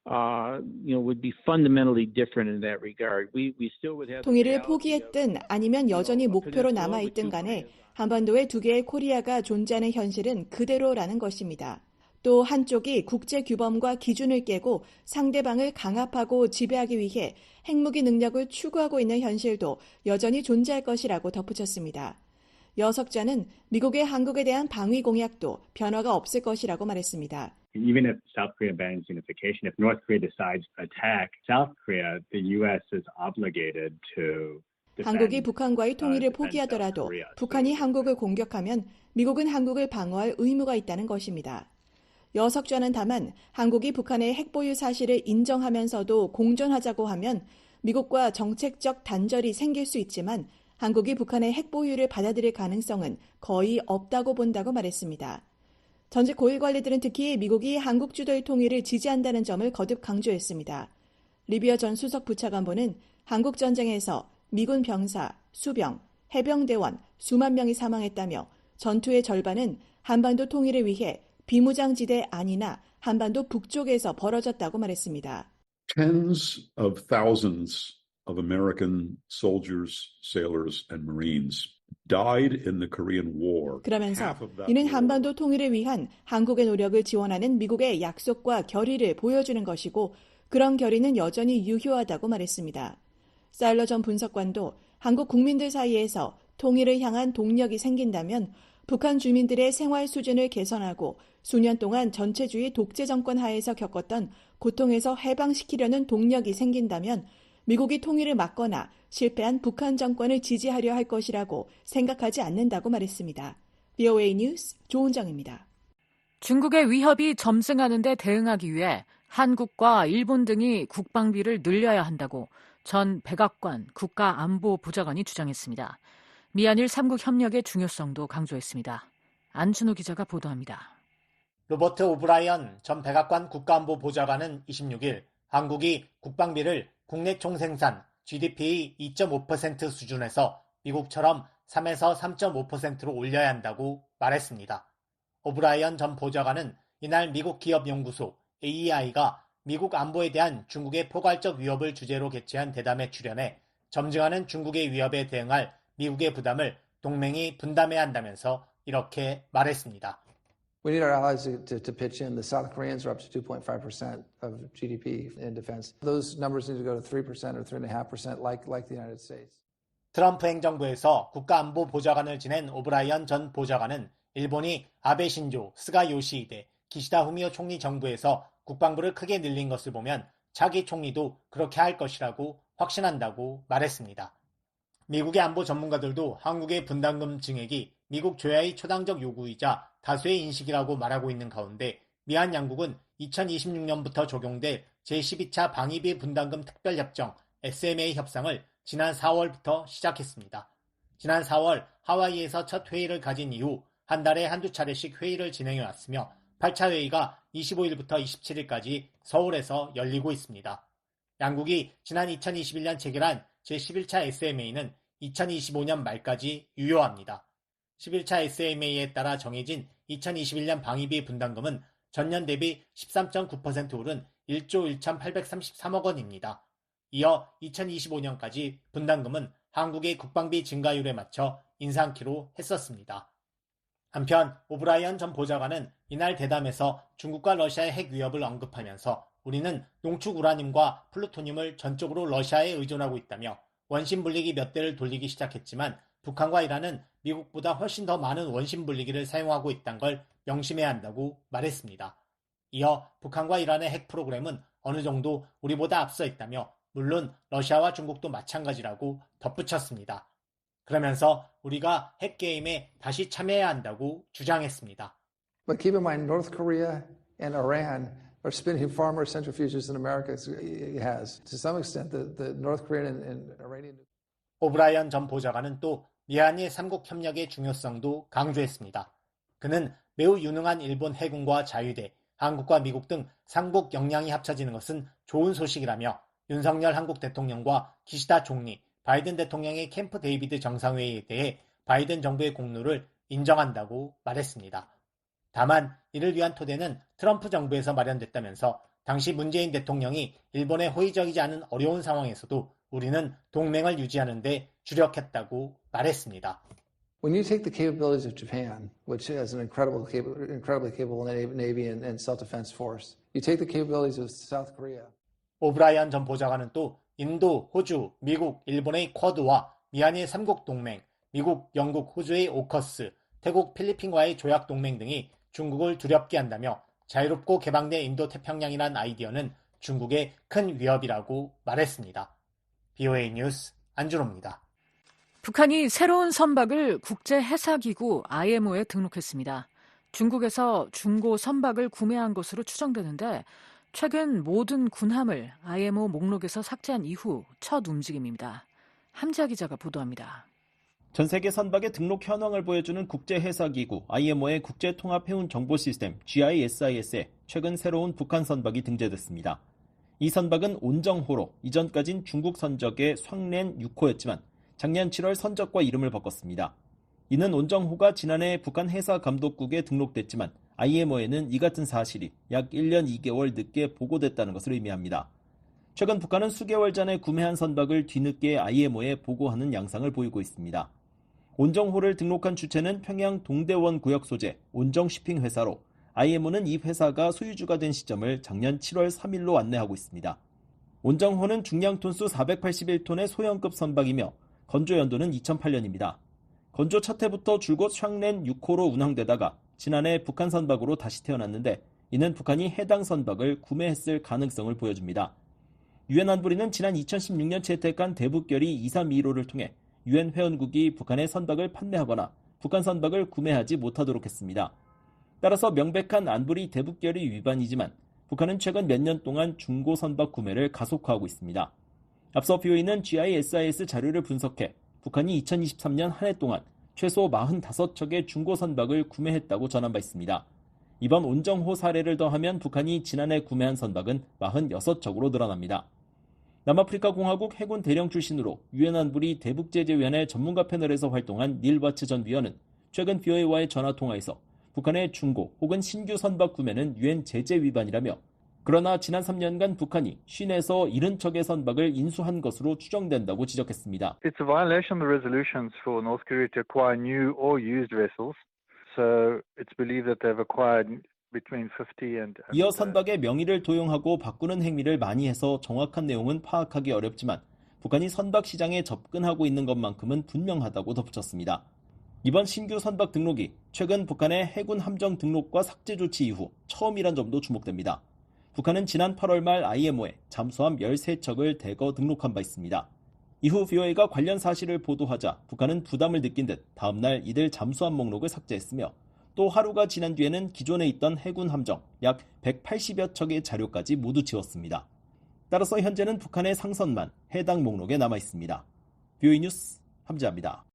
would be fundamentally different in that regard. We still would have 통일을 포기했든 아니면 여전히 목표로 남아있든 간에 한반도에 두 개의 코리아가 존재하는 현실은 그대로라는 것입니다. 또 한쪽이 국제 규범과 기준을 깨고 상대방을 강압하고 지배하기 위해 핵무기 능력을 추구하고 있는 현실도 여전히 존재할 것이라고 덧붙였습니다. 여석자는 미국의 한국에 대한 방위 공약도 변화가 없을 것이라고 말했습니다. Even if South Korea bans unification, if North Korea decides to attack South Korea, the U.S. is obligated to 한국이 북한과의 통일을 포기하더라도 북한이 한국을 공격하면 미국은 한국을 방어할 의무가 있다는 것입니다. 여석좌는 다만 한국이 북한의 핵보유 사실을 인정하면서도 공존하자고 하면 미국과 정책적 단절이 생길 수 있지만 한국이 북한의 핵보유를 받아들일 가능성은 거의 없다고 본다고 말했습니다. 전직 고위 관리들은 특히 미국이 한국 주도의 통일을 지지한다는 점을 거듭 강조했습니다. 리비어 전 수석 부차관보는 한국 전쟁에서 미군 병사, 수병, 해병대원 수만 명이 사망했다며 전투의 절반은 한반도 통일을 위해 비무장지대 안이나 한반도 북쪽에서 벌어졌다고 말했습니다. Tens of thousands of American soldiers, sailors, and Marines died in the Korean War. 그러면서 이는 한반도 통일을 위한 한국의 노력을 지원하는 미국의 약속과 결의를 보여주는 것이고 그런 결의는 여전히 유효하다고 말했습니다. 사일러 전 분석관도 한국 국민들 사이에서 통일을 향한 동력이 생긴다면 북한 주민들의 생활 수준을 개선하고 수년 동안 전체주의 독재 정권 하에서 겪었던 고통에서 해방시키려는 동력이 생긴다면 미국이 통일을 막거나 실패한 북한 정권을 지지하려 할 것이라고 생각하지 않는다고 말했습니다. VOA 뉴스 조은정입니다. 중국의 위협이 점증하는 데 대응하기 위해 한국과 일본 등이 국방비를 늘려야 한다고 전 백악관 국가안보보좌관이 주장했습니다. 미한일 3국 협력의 중요성도 강조했습니다. 안준호 기자가 보도합니다. 로버트 오브라이언 전 백악관 국가안보보좌관은 26일 한국이 국방비를 국내 총생산 GDP의 2.5% 수준에서 미국처럼 3에서 3.5%로 올려야 한다고 말했습니다. 오브라이언 전 보좌관은 이날 미국 기업연구소 AEI가 미국 안보에 대한 중국의 포괄적 위협을 주제로 개최한 대담에 출연해 점증하는 중국의 위협에 대응할 미국의 부담을 동맹이 분담해야 한다면서 이렇게 말했습니다. We need our allies to pitch in. The South Koreans are up to 2.5% of GDP in defense. Those numbers need to go to 3% or 3.5% like the United States. 트럼프 행정부에서 국가안보보좌관을 지낸 오브라이언 전 보좌관은 일본이 아베 신조, 스가 요시히데, 기시다 후미오 총리 정부에서 국방부를 크게 늘린 것을 보면 차기 총리도 그렇게 할 것이라고 확신한다고 말했습니다. 미국의 안보 전문가들도 한국의 분담금 증액이 미국 조야의 초당적 요구이자 다수의 인식이라고 말하고 있는 가운데 미한 양국은 2026년부터 적용될 제12차 방위비 분담금 특별협정 SMA 협상을 지난 4월부터 시작했습니다. 지난 4월 하와이에서 첫 회의를 가진 이후 한 달에 한두 차례씩 회의를 진행해왔으며 8차 회의가 25일부터 27일까지 서울에서 열리고 있습니다. 양국이 지난 2021년 체결한 제11차 SMA는 2025년 말까지 유효합니다. 11차 SMA에 따라 정해진 2021년 방위비 분담금은 전년 대비 13.9% 오른 1조 1,833억 원입니다. 이어 2025년까지 분담금은 한국의 국방비 증가율에 맞춰 인상키로 했었습니다. 한편 오브라이언 전 보좌관은 이날 대담에서 중국과 러시아의 핵 위협을 언급하면서 우리는 농축 우라늄과 플루토늄을 전적으로 러시아에 의존하고 있다며 원심 분리기 몇 대를 돌리기 시작했지만 북한과 이란은 미국보다 훨씬 더 많은 원심 분리기를 사용하고 있다는 걸 명심해야 한다고 말했습니다. 이어 북한과 이란의 핵 프로그램은 어느 정도 우리보다 앞서 있다며 물론 러시아와 중국도 마찬가지라고 덧붙였습니다. 그러면서 우리가 핵게임에 다시 참여해야 한다고 주장했습니다. But keep in mind, North Korea and Iran are spinning far more centrifuges than America has. To some extent, the North Korean and Iranian... 오브라이언 전 보좌관은 또 미한일 3국 협력의 중요성도 강조했습니다. 그는 매우 유능한 일본 해군과 자유대, 한국과 미국 등 3국 역량이 합쳐지는 것은 좋은 소식이라며 윤석열 한국 대통령과 기시다 총리, 바이든 대통령의 캠프 데이비드 정상회의에 대해 바이든 정부의 공로를 인정한다고 말했습니다. 다만 이를 위한 토대는 트럼프 정부에서 마련됐다면서 당시 문재인 대통령이 일본에 호의적이지 않은 어려운 상황에서도 우리는 동맹을 유지하는 데 주력했다고 말했습니다. When you take the capabilities of Japan, which has an incredibly capable Navy and self-defense force, you take the capabilities of South Korea. 오브라이언 전 보좌관은 또 인도, 호주, 미국, 일본의 쿼드와 미한일 3국 동맹, 미국, 영국, 호주의 오커스, 태국, 필리핀과의 조약 동맹 등이 중국을 두렵게 한다며 자유롭고 개방된 인도태평양이란 아이디어는 중국의 큰 위협이라고 말했습니다. BOA 뉴스 안준호입니다. 북한이 새로운 선박을 국제해사기구 IMO에 등록했습니다. 중국에서 중고 선박을 구매한 것으로 추정되는데 최근 모든 군함을 IMO 목록에서 삭제한 이후 첫 움직임입니다. 함지아 기자가 보도합니다. 전 세계 선박의 등록 현황을 보여주는 국제해사기구 IMO의 국제통합해운 정보 시스템 GISIS에 최근 새로운 북한 선박이 등재됐습니다. 이 선박은 온정호로 이전까진 중국 선적의 황렌 6호였지만 작년 7월 선적과 이름을 바꿨습니다. 이는 온정호가 지난해 북한 해사감독국에 등록됐지만 IMO에는 이 같은 사실이 약 1년 2개월 늦게 보고됐다는 것을 의미합니다. 최근 북한은 수개월 전에 구매한 선박을 뒤늦게 IMO에 보고하는 양상을 보이고 있습니다. 온정호를 등록한 주체는 평양 동대원 구역 소재 온정쉬핑 회사로 IMO는 이 회사가 소유주가 된 시점을 작년 7월 3일로 안내하고 있습니다. 온정호는 중량 톤수 481톤의 소형급 선박이며 건조 연도는 2008년입니다. 건조 첫 해부터 줄곧 황렌 6호로 운항되다가 지난해 북한 선박으로 다시 태어났는데 이는 북한이 해당 선박을 구매했을 가능성을 보여줍니다. 유엔 안보리는 지난 2016년 채택한 대북결의 232호를 통해 유엔 회원국이 북한의 선박을 판매하거나 북한 선박을 구매하지 못하도록 했습니다. 따라서 명백한 안보리 대북결의 위반이지만 북한은 최근 몇 년 동안 중고 선박 구매를 가속화하고 있습니다. 앞서 BOE는 GISIS 자료를 분석해 북한이 2023년 한 해 동안 최소 45척의 중고 선박을 구매했다고 전한 바 있습니다. 이번 온정호 사례를 더하면 북한이 지난해 구매한 선박은 46척으로 늘어납니다. 남아프리카 공화국 해군 대령 출신으로 유엔 안보리 대북제재위원회 전문가 패널에서 활동한 닐 바츠 전 위원은 최근 BOA와의 전화통화에서 북한의 중고 혹은 신규 선박 구매는 유엔 제재 위반이라며 그러나 지난 3년간 북한이 50에서 70척의 선박을 인수한 것으로 추정된다고 지적했습니다. It's a violation of the resolutions for North Korea to acquire new or used vessels. So it's believed that they've acquired between 50 and 이어 선박의 명의를 도용하고 바꾸는 행위를 많이 해서 정확한 내용은 파악하기 어렵지만 북한이 선박 시장에 접근하고 있는 것만큼은 분명하다고 덧붙였습니다. 이번 신규 선박 등록이 최근 북한의 해군 함정 등록과 삭제 조치 이후 처음이란 점도 주목됩니다. 북한은 지난 8월 말 IMO에 잠수함 13척을 대거 등록한 바 있습니다. 이후 BOA가 관련 사실을 보도하자 북한은 부담을 느낀 듯 다음날 이들 잠수함 목록을 삭제했으며 또 하루가 지난 뒤에는 기존에 있던 해군 함정 약 180여 척의 자료까지 모두 지웠습니다. 따라서 현재는 북한의 상선만 해당 목록에 남아 있습니다. BOE 뉴스 함지아입니다.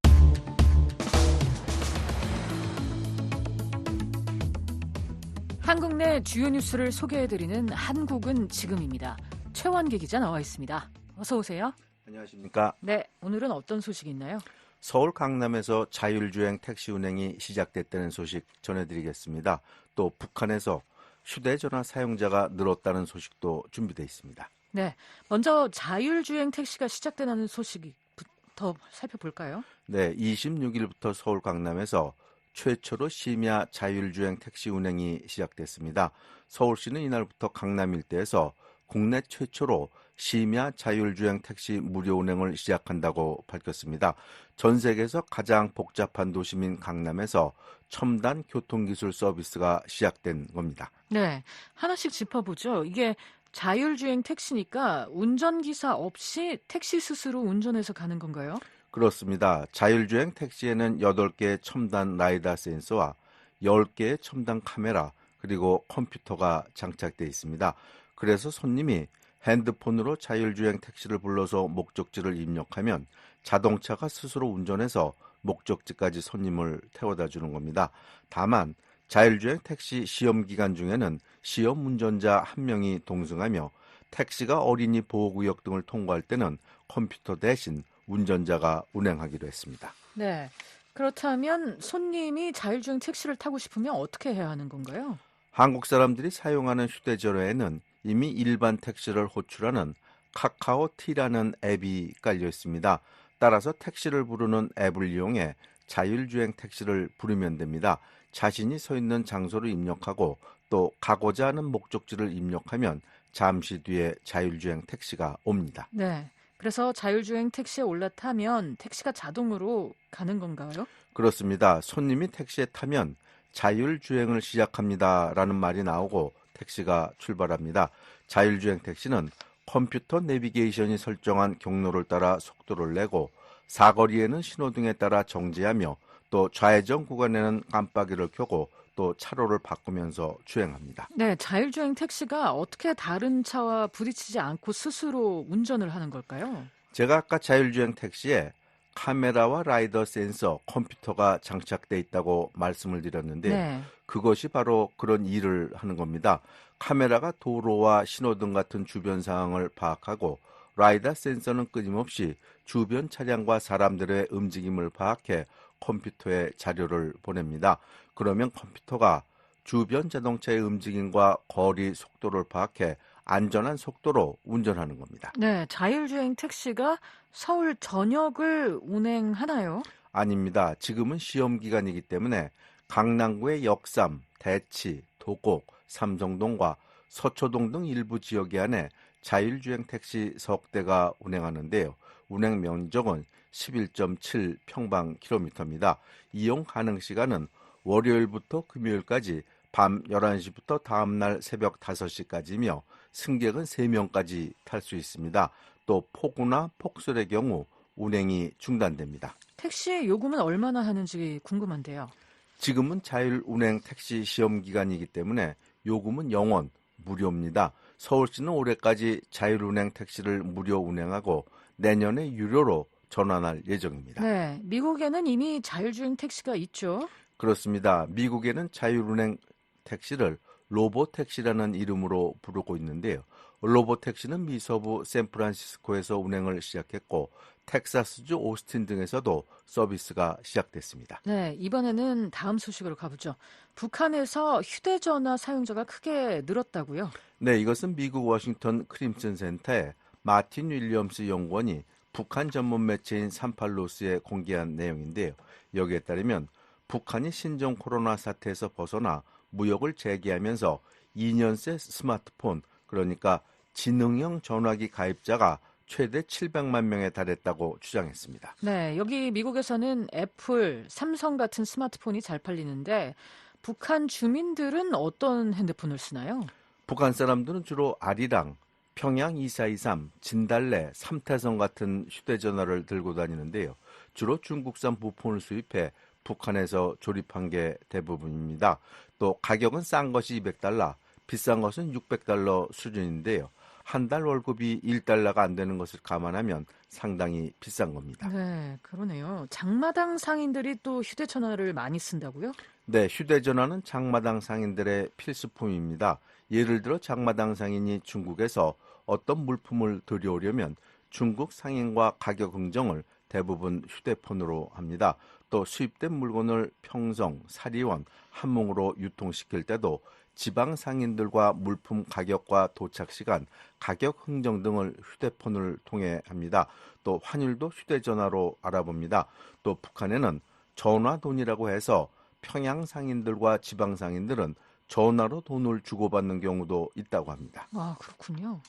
한국 내 주요 뉴스를 소개해드리는 한국은 지금입니다. 최원기 기자 나와 있습니다. 어서 오세요. 안녕하십니까. 네, 오늘은 어떤 소식이 있나요? 서울 강남에서 자율주행 택시 운행이 시작됐다는 소식 전해드리겠습니다. 또 북한에서 휴대전화 사용자가 늘었다는 소식도 준비되어 있습니다. 네, 먼저 자율주행 택시가 시작되는 소식부터 살펴볼까요? 네, 26일부터 서울 강남에서 최초로 심야 자율주행 택시 운행이 시작됐습니다. 서울시는 이날부터 강남 일대에서 국내 최초로 심야 자율주행 택시 무료 운행을 시작한다고 밝혔습니다. 전 세계에서 가장 복잡한 도시민 강남에서 첨단 교통기술 서비스가 시작된 겁니다. 네, 하나씩 짚어보죠. 이게 자율주행 택시니까 운전기사 없이 택시 스스로 운전해서 가는 건가요? 그렇습니다. 자율주행 택시에는 8개의 첨단 라이다 센서와 10개의 첨단 카메라 그리고 컴퓨터가 장착되어 있습니다. 그래서 손님이 핸드폰으로 자율주행 택시를 불러서 목적지를 입력하면 자동차가 스스로 운전해서 목적지까지 손님을 태워다 주는 겁니다. 다만 자율주행 택시 시험 기간 중에는 시험 운전자 1명이 동승하며 택시가 어린이 보호구역 등을 통과할 때는 컴퓨터 대신 운전자가 운행하기로 했습니다. 네. 그렇다면 손님이 자율주행 택시를 타고 싶으면 어떻게 해야 하는 건가요? 한국 사람들이 사용하는 휴대전화에는 이미 일반 택시를 호출하는 카카오티라는 앱이 깔려 있습니다. 따라서 택시를 부르는 앱을 이용해 자율주행 택시를 부르면 됩니다. 자신이 서 있는 장소를 입력하고 또 가고자 하는 목적지를 입력하면 잠시 뒤에 자율주행 택시가 옵니다. 네. 그래서 자율주행 택시에 올라타면 택시가 자동으로 가는 건가요? 그렇습니다. 손님이 택시에 타면 자율주행을 시작합니다라는 말이 나오고 택시가 출발합니다. 자율주행 택시는 컴퓨터 내비게이션이 설정한 경로를 따라 속도를 내고 사거리에는 신호등에 따라 정지하며 또 좌회전 구간에는 깜빡이를 켜고 또 차로를 바꾸면서 주행합니다. 네, 자율주행 택시가 어떻게 다른 차와 부딪히지 않고 스스로 운전을 하는 걸까요? 제가 아까 자율주행 택시에 카메라와 라이더 센서, 컴퓨터가 장착돼 있다고 말씀을 드렸는데 네. 그것이 바로 그런 일을 하는 겁니다. 카메라가 도로와 신호등 같은 주변 상황을 파악하고 라이더 센서는 끊임없이 주변 차량과 사람들의 움직임을 파악해 컴퓨터에 자료를 보냅니다. 그러면 컴퓨터가 주변 자동차의 움직임과 거리 속도를 파악해 안전한 속도로 운전하는 겁니다. 네, 자율주행 택시가 서울 전역을 운행하나요? 아닙니다. 지금은 시험 기간이기 때문에 강남구의 역삼, 대치, 도곡, 삼성동과 서초동 등 일부 지역에 한해 자율주행 택시 석 대가 운행하는데요. 운행 면적은 11.7 평방킬로미터입니다. 이용 가능 시간은 월요일부터 금요일까지 밤 11시부터 다음날 새벽 5시까지며 승객은 3명까지 탈 수 있습니다. 또 폭우나 폭설의 경우 운행이 중단됩니다. 택시 요금은 얼마나 하는지 궁금한데요. 지금은 자율운행 택시 시험 기간이기 때문에 요금은 영원 무료입니다. 서울시는 올해까지 자율운행 택시를 무료 운행하고 내년에 유료로 전환할 예정입니다. 네, 미국에는 이미 자율주행 택시가 있죠. 그렇습니다. 미국에는 자율운행 택시를 로보택시라는 이름으로 부르고 있는데요. 로보택시는 미서부 샌프란시스코에서 운행을 시작했고 텍사스주 오스틴 등에서도 서비스가 시작됐습니다. 네, 이번에는 다음 소식으로 가보죠. 북한에서 휴대전화 사용자가 크게 늘었다고요? 네, 이것은 미국 워싱턴 크림슨 센터의 마틴 윌리엄스 연구원이 북한 전문 매체인 38로스에 공개한 내용인데요. 여기에 따르면 북한이 신종 코로나 사태에서 벗어나 무역을 재개하면서 2년 새 스마트폰, 그러니까 지능형 전화기 가입자가 최대 700만 명에 달했다고 주장했습니다. 네, 여기 미국에서는 애플, 삼성 같은 스마트폰이 잘 팔리는데 북한 주민들은 어떤 핸드폰을 쓰나요? 북한 사람들은 주로 아리랑, 평양 2423, 진달래, 삼태성 같은 휴대전화를 들고 다니는데요. 주로 중국산 부품을 수입해 북한에서 조립한 게 대부분입니다. 또 가격은 싼 것이 $200, 비싼 것은 $600 수준인데요. 한 달 월급이 $1가 안 되는 것을 감안하면 상당히 비싼 겁니다. 네, 그러네요. 장마당 상인들이 또 휴대전화를 많이 쓴다고요? 네, 휴대전화는 장마당 상인들의 필수품입니다. 예를 들어 장마당 상인이 중국에서 어떤 물품을 들여오려면 중국 상인과 가격 흥정을 대부분 휴대폰으로 합니다. 또 수입된 물건을 평성, 사리원, 함흥으로 유통시킬 때도 지방 상인들과 물품 가격과 도착 시간, 가격 흥정 등을 휴대폰을 통해 합니다. 또 환율도 휴대전화로 알아봅니다. 또 북한에는 전화돈이라고 해서 평양 상인들과 지방 상인들은 전화로 돈을 주고받는 경우도 있다고 합니다. 아, 그렇군요.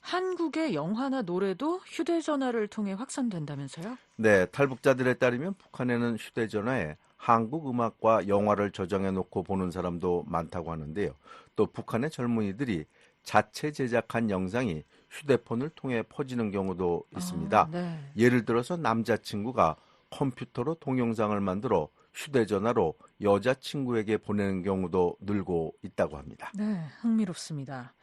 한국의 영화나 노래도 휴대전화를 통해 확산된다면서요? 네, 탈북자들에 따르면 북한에는 휴대전화에 한국 음악과 영화를 저장해 놓고 보는 사람도 많다고 하는데요. 또 북한의 젊은이들이 자체 제작한 영상이 휴대폰을 통해 퍼지는 경우도 있습니다. 네. 예를 들어서 남자친구가 컴퓨터로 동영상을 만들어 휴대전화로 여자친구에게 보내는 경우도 늘고 있다고 합니다. 네, 흥미롭습니다.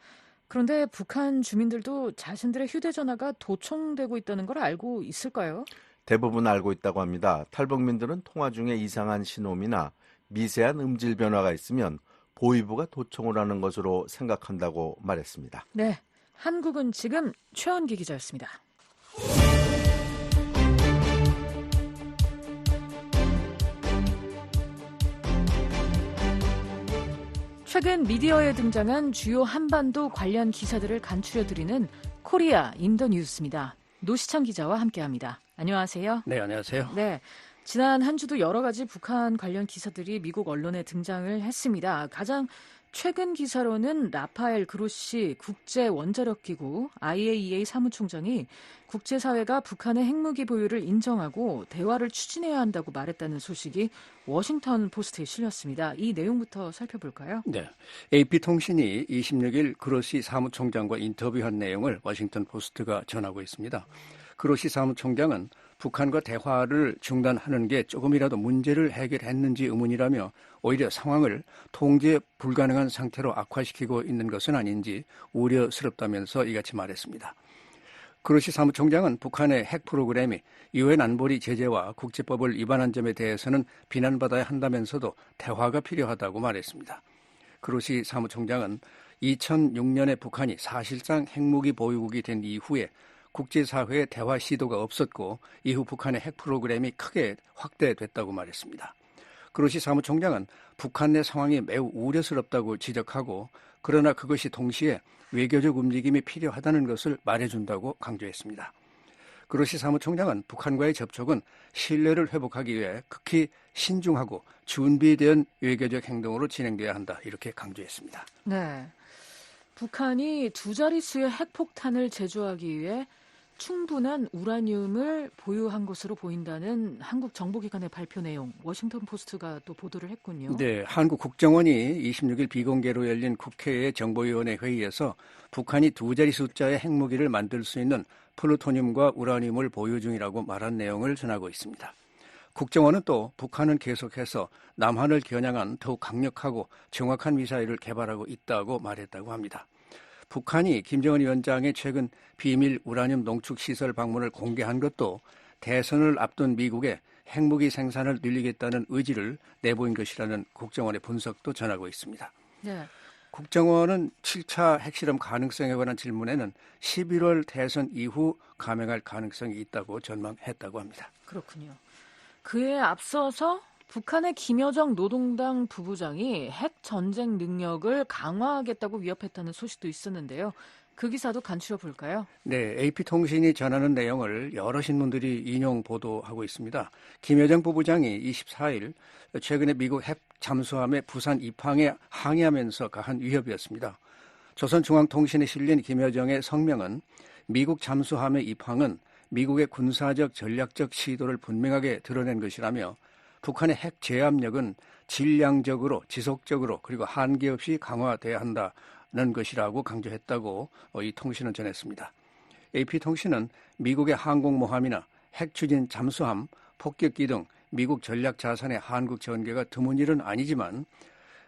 그런데 북한 주민들도 자신들의 휴대전화가 도청되고 있다는 걸 알고 있을까요? 대부분 알고 있다고 합니다. 탈북민들은 통화 중에 이상한 신호음이나 미세한 음질 변화가 있으면 보위부가 도청을 하는 것으로 생각한다고 말했습니다. 네, 한국은 지금 최원기 기자였습니다. 최근 미디어에 등장한 주요 한반도 관련 기사들을 간추려드리는 코리아 인더 뉴스입니다. 노시창 기자와 함께합니다. 안녕하세요. 네, 안녕하세요. 네, 지난 한 주도 여러 가지 북한 관련 기사들이 미국 언론에 등장을 했습니다. 가장 최근 기사로는 라파엘 그로시 국제원자력기구 IAEA 사무총장이 국제사회가 북한의 핵무기 보유를 인정하고 대화를 추진해야 한다고 말했다는 소식이 워싱턴 포스트에 실렸습니다. 이 내용부터 살펴볼까요? 네, AP통신이 26일 그로시 사무총장과 인터뷰한 내용을 워싱턴 포스트가 전하고 있습니다. 그로시 사무총장은 북한과 대화를 중단하는 게 조금이라도 문제를 해결했는지 의문이라며 오히려 상황을 통제 불가능한 상태로 악화시키고 있는 것은 아닌지 우려스럽다면서 이같이 말했습니다. 그로시 사무총장은 북한의 핵 프로그램이 유엔 안보리 제재와 국제법을 위반한 점에 대해서는 비난받아야 한다면서도 대화가 필요하다고 말했습니다. 그로시 사무총장은 2006년에 북한이 사실상 핵무기 보유국이 된 이후에 국제사회의 대화 시도가 없었고 이후 북한의 핵 프로그램이 크게 확대됐다고 말했습니다. 그로시 사무총장은 북한 내 상황이 매우 우려스럽다고 지적하고 그러나 그것이 동시에 외교적 움직임이 필요하다는 것을 말해준다고 강조했습니다. 그로시 사무총장은 북한과의 접촉은 신뢰를 회복하기 위해 극히 신중하고 준비된 외교적 행동으로 진행돼야 한다 이렇게 강조했습니다. 네, 북한이 두 자릿수의 핵폭탄을 제조하기 위해 충분한 우라늄을 보유한 것으로 보인다는 한국 정보기관의 발표 내용, 워싱턴 포스트가 또 보도를 했군요. 네, 한국 국정원이 26일 비공개로 열린 국회의 정보위원회 회의에서 북한이 두 자리 숫자의 핵무기를 만들 수 있는 플루토늄과 우라늄을 보유 중이라고 말한 내용을 전하고 있습니다. 국정원은 또 북한은 계속해서 남한을 겨냥한 더욱 강력하고 정확한 미사일을 개발하고 있다고 말했다고 합니다. 북한이 김정은 위원장의 최근 비밀 우라늄 농축 시설 방문을 공개한 것도 대선을 앞둔 미국의 핵무기 생산을 늘리겠다는 의지를 내보인 것이라는 국정원의 분석도 전하고 있습니다. 네. 국정원은 7차 핵실험 가능성에 관한 질문에는 11월 대선 이후 감행할 가능성이 있다고 전망했다고 합니다. 그렇군요. 그에 앞서서 북한의 김여정 노동당 부부장이 핵 전쟁 능력을 강화하겠다고 위협했다는 소식도 있었는데요. 그 기사도 간추려 볼까요? 네, AP통신이 전하는 내용을 여러 신문들이 인용 보도하고 있습니다. 김여정 부부장이 24일 최근에 미국 핵 잠수함의 부산 입항에 항의하면서 가한 위협이었습니다. 조선중앙통신에 실린 김여정의 성명은 미국 잠수함의 입항은 미국의 군사적 전략적 시도를 분명하게 드러낸 것이라며 북한의 핵 제압력은 질량적으로 지속적으로 그리고 한계 없이 강화돼야 한다는 것이라고 강조했다고 이 통신은 전했습니다. AP통신은 미국의 항공모함이나 핵추진 잠수함, 폭격기 등 미국 전략 자산의 한국 전개가 드문 일은 아니지만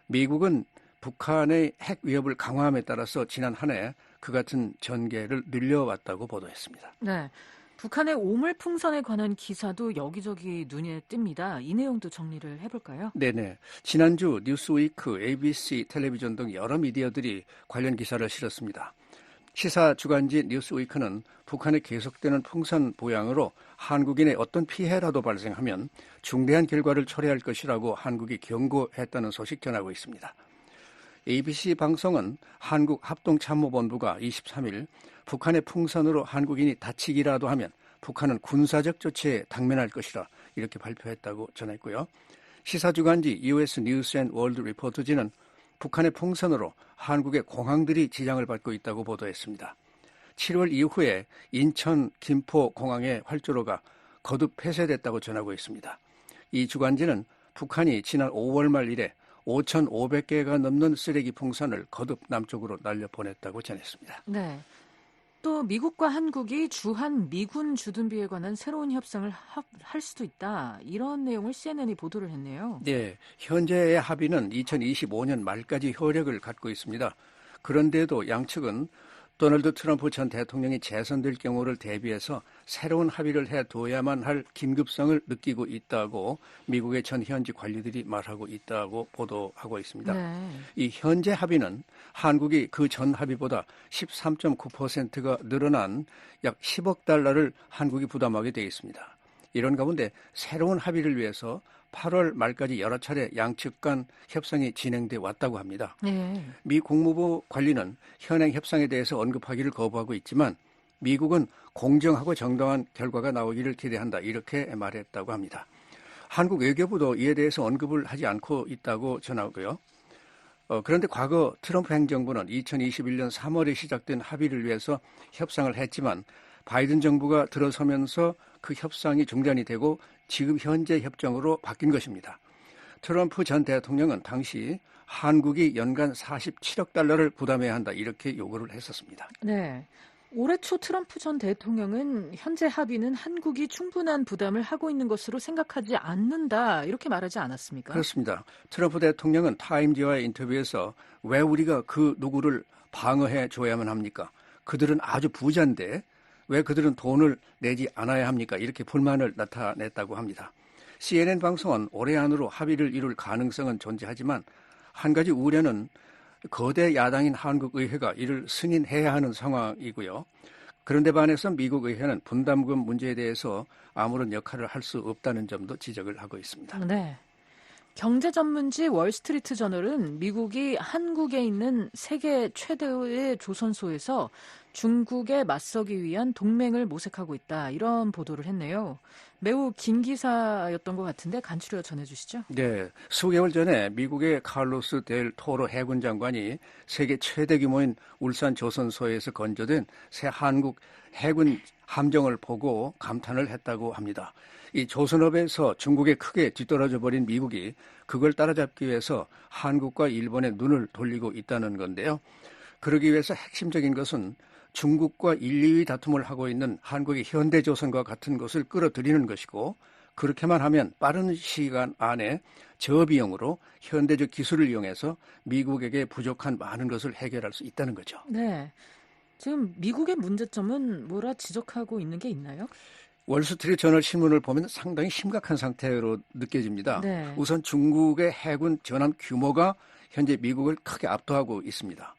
미국은 북한의 핵 위협을 강화함에 따라서 지난 한 해 그 같은 전개를 늘려왔다고 보도했습니다. 네. 북한의 오물풍선에 관한 기사도 여기저기 눈에 띕니다. 이 내용도 정리를 해볼까요? 네네. 지난주 뉴스위크, ABC, 텔레비전 등 여러 미디어들이 관련 기사를 실었습니다. 시사 주간지 뉴스위크는 북한의 계속되는 풍선 보양으로 한국인의 어떤 피해라도 발생하면 중대한 결과를 초래할 것이라고 한국이 경고했다는 소식 전하고 있습니다. ABC 방송은 한국합동참모본부가 23일 북한의 풍선으로 한국인이 다치기라도 하면 북한은 군사적 조치에 당면할 것이라 이렇게 발표했다고 전했고요. 시사주간지 US 뉴스 앤 월드 리포트지는 북한의 풍선으로 한국의 공항들이 지장을 받고 있다고 보도했습니다. 7월 이후에 인천 김포 공항의 활주로가 거듭 폐쇄됐다고 전하고 있습니다. 이 주간지는 북한이 지난 5월 말 이래 5,500개가 넘는 쓰레기 풍선을 거듭 남쪽으로 날려보냈다고 전했습니다. 네. 또 미국과 한국이 주한 미군 주둔비에 관한 새로운 협상을 할 수도 있다. 이런 내용을 CNN이 보도를 했네요. 네. 현재의 합의는 2025년 말까지 효력을 갖고 있습니다. 그런데도 양측은 도널드 트럼프 전 대통령이 재선될 경우를 대비해서 새로운 합의를 해둬야만 할 긴급성을 느끼고 있다고 미국의 전 현지 관리들이 말하고 있다고 보도하고 있습니다. 네. 이 현재 합의는 한국이 그 전 합의보다 13.9%가 늘어난 약 10억 달러를 한국이 부담하게 되어 있습니다. 이런 가운데 새로운 합의를 위해서 8월 말까지 여러 차례 양측 간 협상이 진행돼 왔다고 합니다. 네. 미 국무부 관리는 현행 협상에 대해서 언급하기를 거부하고 있지만 미국은 공정하고 정당한 결과가 나오기를 기대한다 이렇게 말했다고 합니다. 한국 외교부도 이에 대해서 언급을 하지 않고 있다고 전하고요. 그런데 과거 트럼프 행정부는 2021년 3월에 시작된 합의를 위해서 협상을 했지만 바이든 정부가 들어서면서 그 협상이 중단이 되고 지금 현재 협정으로 바뀐 것입니다. 트럼프 전 대통령은 당시 한국이 연간 47억 달러를 부담해야 한다 이렇게 요구를 했었습니다. 네. 올해 초 트럼프 전 대통령은 현재 합의는 한국이 충분한 부담을 하고 있는 것으로 생각하지 않는다 이렇게 말하지 않았습니까? 그렇습니다. 트럼프 대통령은 타임지와의 인터뷰에서 왜 우리가 그 누구를 방어해 줘야만 합니까? 그들은 아주 부자인데 왜 그들은 돈을 내지 않아야 합니까? 이렇게 불만을 나타냈다고 합니다. CNN 방송은 올해 안으로 합의를 이룰 가능성은 존재하지만 한 가지 우려는 거대 야당인 한국의회가 이를 승인해야 하는 상황이고요. 그런데 반해서 미국 의회는 분담금 문제에 대해서 아무런 역할을 할 수 없다는 점도 지적을 하고 있습니다. 네. 경제 전문지 월스트리트 저널은 미국이 한국에 있는 세계 최대의 조선소에서 중국에 맞서기 위한 동맹을 모색하고 있다. 이런 보도를 했네요. 매우 긴 기사였던 것 같은데 간추려 전해주시죠. 네, 수개월 전에 미국의 칼로스 델 토로 해군 장관이 세계 최대 규모인 울산 조선소에서 건조된 새 한국 해군 함정을 보고 감탄을 했다고 합니다. 이 조선업에서 중국에 크게 뒤떨어져 버린 미국이 그걸 따라잡기 위해서 한국과 일본의 눈을 돌리고 있다는 건데요. 그러기 위해서 핵심적인 것은 중국과 1, 2위 다툼을 하고 있는 한국의 현대조선과 같은 것을 끌어들이는 것이고 그렇게만 하면 빠른 시간 안에 저비용으로 현대적 기술을 이용해서 미국에게 부족한 많은 것을 해결할 수 있다는 거죠. 네, 지금 미국의 문제점은 뭐라 지적하고 있는 게 있나요? 월스트리트 저널 신문을 보면 상당히 심각한 상태로 느껴집니다. 네. 우선 중국의 해군 전함 규모가 현재 미국을 크게 압도하고 있습니다.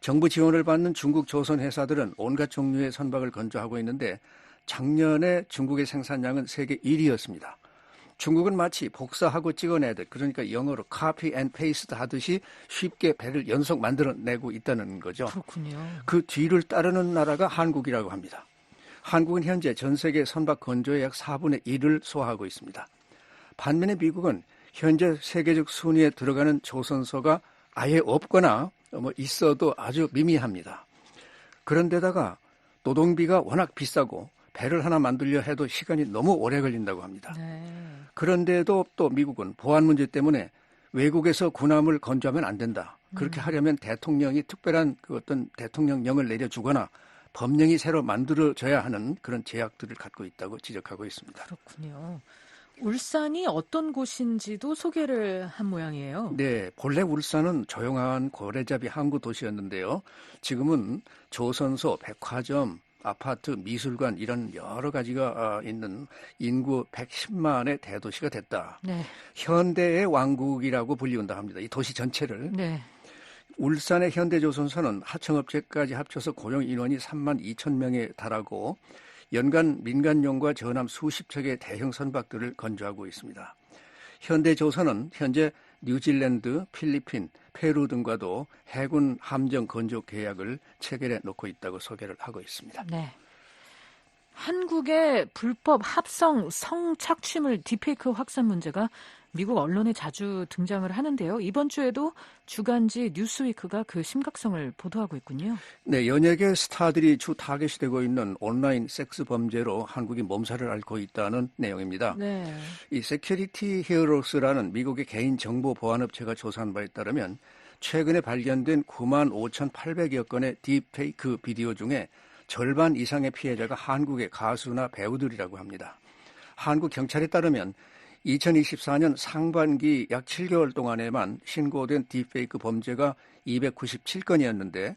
정부 지원을 받는 중국 조선 회사들은 온갖 종류의 선박을 건조하고 있는데 작년에 중국의 생산량은 세계 1위였습니다. 중국은 마치 복사하고 찍어내듯 그러니까 영어로 copy and paste 하듯이 쉽게 배를 연속 만들어내고 있다는 거죠. 그렇군요. 그 뒤를 따르는 나라가 한국이라고 합니다. 한국은 현재 전 세계 선박 건조의 약 4분의 1을 소화하고 있습니다. 반면에 미국은 현재 세계적 순위에 들어가는 조선소가 아예 없거나 있어도 아주 미미합니다. 그런데다가 노동비가 워낙 비싸고 배를 하나 만들려 해도 시간이 너무 오래 걸린다고 합니다. 네. 그런데도 또 미국은 보안 문제 때문에 외국에서 군함을 건조하면 안 된다. 그렇게 하려면 대통령이 특별한 그 어떤 대통령령을 내려주거나 법령이 새로 만들어져야 하는 그런 제약들을 갖고 있다고 지적하고 있습니다. 그렇군요. 울산이 어떤 곳인지도 소개를 한 모양이에요. 네, 본래 울산은 조용한 고래잡이 항구 도시였는데요. 지금은 조선소, 백화점, 아파트, 미술관 이런 여러 가지가 있는 인구 110만의 대도시가 됐다. 네. 현대의 왕국이라고 불리운다 합니다. 이 도시 전체를. 네. 울산의 현대조선소는 하청업체까지 합쳐서 고용 인원이 3만 2천 명에 달하고 연간 민간용과 전함 수십 척의 대형 선박들을 건조하고 있습니다. 현대조선은 현재 뉴질랜드, 필리핀, 페루 등과도 해군 함정 건조 계약을 체결해 놓고 있다고 소개를 하고 있습니다. 네. 한국의 불법 합성 성착취물 딥페이크 확산 문제가 미국 언론에 자주 등장을 하는데요. 이번 주에도 주간지 뉴스위크가 그 심각성을 보도하고 있군요. 네, 연예계 스타들이 주 타겟이 되고 있는 온라인 섹스 범죄로 한국이 몸살을 앓고 있다는 내용입니다. 네. 이 세큐리티 히어로스라는 미국의 개인 정보 보안업체가 조사한 바에 따르면 최근에 발견된 95,800여 건의 딥페이크 비디오 중에 절반 이상의 피해자가 한국의 가수나 배우들이라고 합니다. 한국 경찰에 따르면 2024년 상반기 약 7개월 동안에만 신고된 딥페이크 범죄가 297건이었는데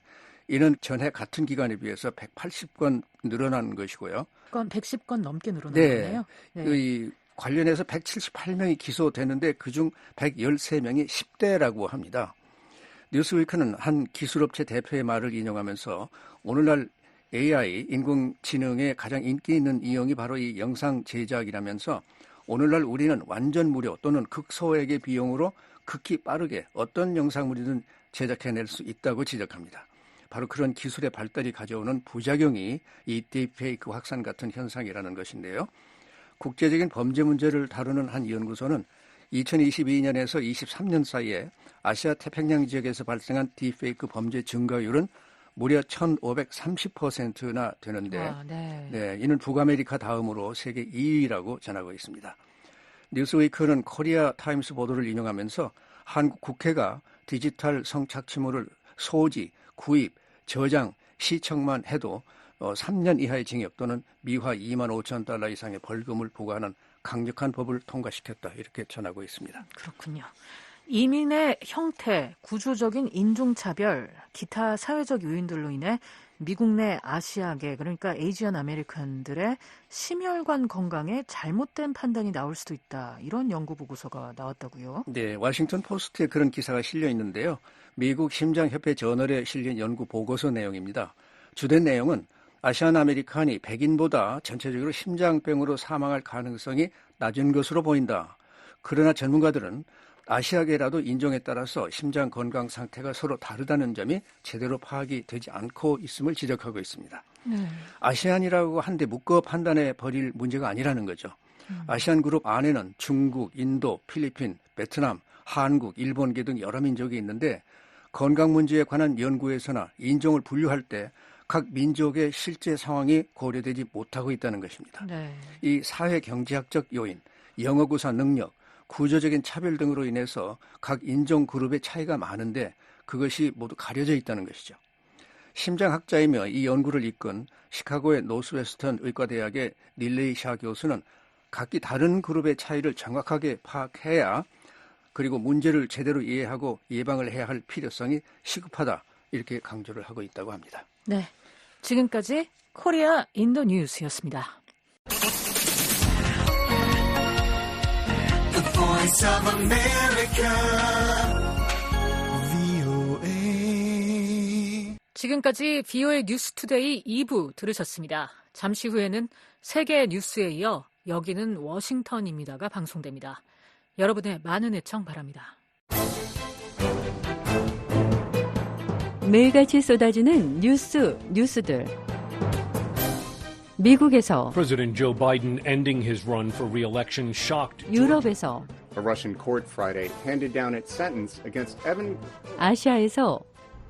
이는 전해 같은 기간에 비해서 180건 늘어난 것이고요. 110건 넘게 늘어난 네. 거네요. 네. 관련해서 178명이 기소되는데 그중 113명이 10대라고 합니다. 뉴스위크는 한 기술업체 대표의 말을 인용하면서 오늘날 AI, 인공지능의 가장 인기 있는 이용이 바로 이 영상 제작이라면서 오늘날 우리는 완전 무료 또는 극소액의 비용으로 극히 빠르게 어떤 영상물이든 제작해낼 수 있다고 지적합니다. 바로 그런 기술의 발달이 가져오는 부작용이 이 딥페이크 확산 같은 현상이라는 것인데요. 국제적인 범죄 문제를 다루는 한 연구소는 2022년에서 23년 사이에 아시아 태평양 지역에서 발생한 딥페이크 범죄 증가율은 무려 1,530%나 되는데 네, 이는 북아메리카 다음으로 세계 2위라고 전하고 있습니다. 뉴스위크는 코리아 타임스 보도를 인용하면서 한국 국회가 디지털 성착취물을 소지, 구입, 저장, 시청만 해도 3년 이하의 징역 또는 미화 2만 5천 달러 이상의 벌금을 부과하는 강력한 법을 통과시켰다 이렇게 전하고 있습니다. 그렇군요. 이민의 형태, 구조적인 인종차별, 기타 사회적 요인들로 인해 미국 내 아시아계 그러니까 에이지언 아메리칸들의 심혈관 건강에 잘못된 판단이 나올 수도 있다. 이런 연구 보고서가 나왔다고요? 네, 워싱턴 포스트에 그런 기사가 실려 있는데요. 미국 심장협회 저널에 실린 연구 보고서 내용입니다. 주된 내용은 아시안 아메리칸이 백인보다 전체적으로 심장병으로 사망할 가능성이 낮은 것으로 보인다. 그러나 전문가들은 아시아계라도 인종에 따라서 심장 건강 상태가 서로 다르다는 점이 제대로 파악이 되지 않고 있음을 지적하고 있습니다. 아시안이라고 한데 묶어 판단해 버릴 문제가 아니라는 거죠. 아시안 그룹 안에는 중국, 인도, 필리핀, 베트남, 한국, 일본계 등 여러 민족이 있는데 건강 문제에 관한 연구에서나 인종을 분류할 때 각 민족의 실제 상황이 고려되지 못하고 있다는 것입니다. 이 사회 경제학적 요인, 영어 구사 능력, 구조적인 차별 등으로 인해서 각 인종 그룹의 차이가 많은데 그것이 모두 가려져 있다는 것이죠. 심장학자이며 이 연구를 이끈 시카고의 노스웨스턴 의과대학의 닐레이 샤 교수는 각기 다른 그룹의 차이를 정확하게 파악해야 그리고 문제를 제대로 이해하고 예방을 해야 할 필요성이 시급하다 이렇게 강조를 하고 있다고 합니다. 네, 지금까지 코리아 인도 뉴스였습니다. Voice of America, VOA. 지금까지 VOA 뉴스투데이 2부 들으셨습니다. 잠시 후에는 세계 뉴스에 이어 여기는 워싱턴입니다가 방송됩니다. 여러분의 많은 애청 바랍니다. 매일같이 쏟아지는 뉴스들. 미국에서, President Joe Biden ending his run for re-election shocked. 유럽에서, A Russian court Friday handed down its sentence against Evan. 아시아에서,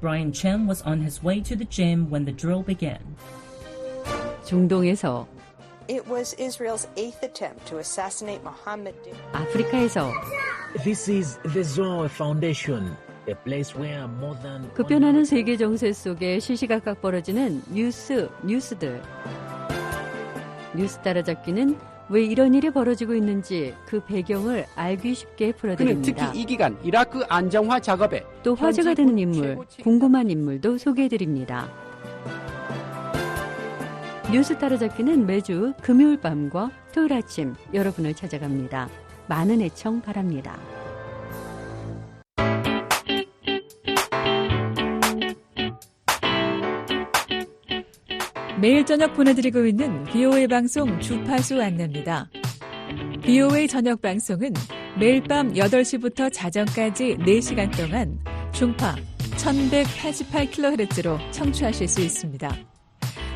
Brian Chen was on his way to the gym when the drill began. 중동에서, It was Israel's eighth attempt to assassinate Mohammed. 아프리카에서, This is the Zohar Foundation, a place where more than 급변하는 세계 정세 속에 시시각각 벌어지는 뉴스들. 뉴스 따라잡기는 왜 이런 일이 벌어지고 있는지 그 배경을 알기 쉽게 풀어드립니다. 그는 특히 이 기간 이라크 안정화 작업에 또 화제가 되는 인물, 궁금한 인물도 소개해드립니다. 뉴스 따라잡기는 매주 금요일 밤과 토요일 아침 여러분을 찾아갑니다. 많은 애청 바랍니다. 매일 저녁 보내드리고 있는 VOA 방송 주파수 안내입니다. VOA 저녁 방송은 매일 밤 8시부터 자정까지 4시간 동안 중파 1188kHz로 청취하실 수 있습니다.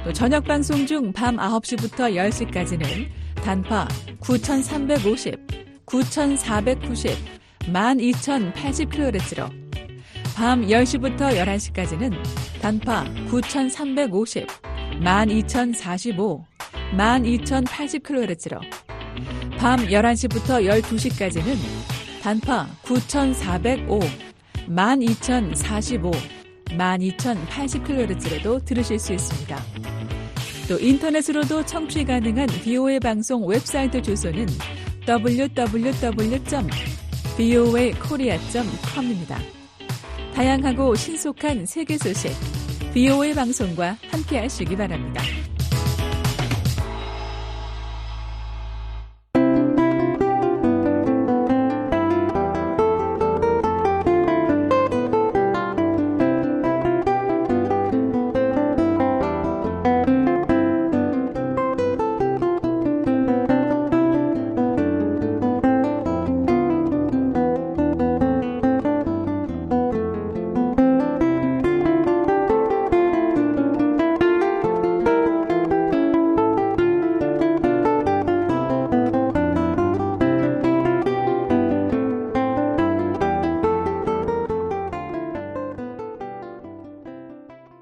또 저녁 방송 중 밤 9시부터 10시까지는 단파 9350, 9490, 12080kHz로 밤 10시부터 11시까지는 단파 9350, 12045, 12080kHz로 밤 11시부터 12시까지는 단파 9405, 12045, 12080kHz로도 들으실 수 있습니다. 또 인터넷으로도 청취 가능한 VOA 방송 웹사이트 주소는 www.voakorea.com입니다. 다양하고 신속한 세계 소식, VOA 방송과 함께 하시기 바랍니다.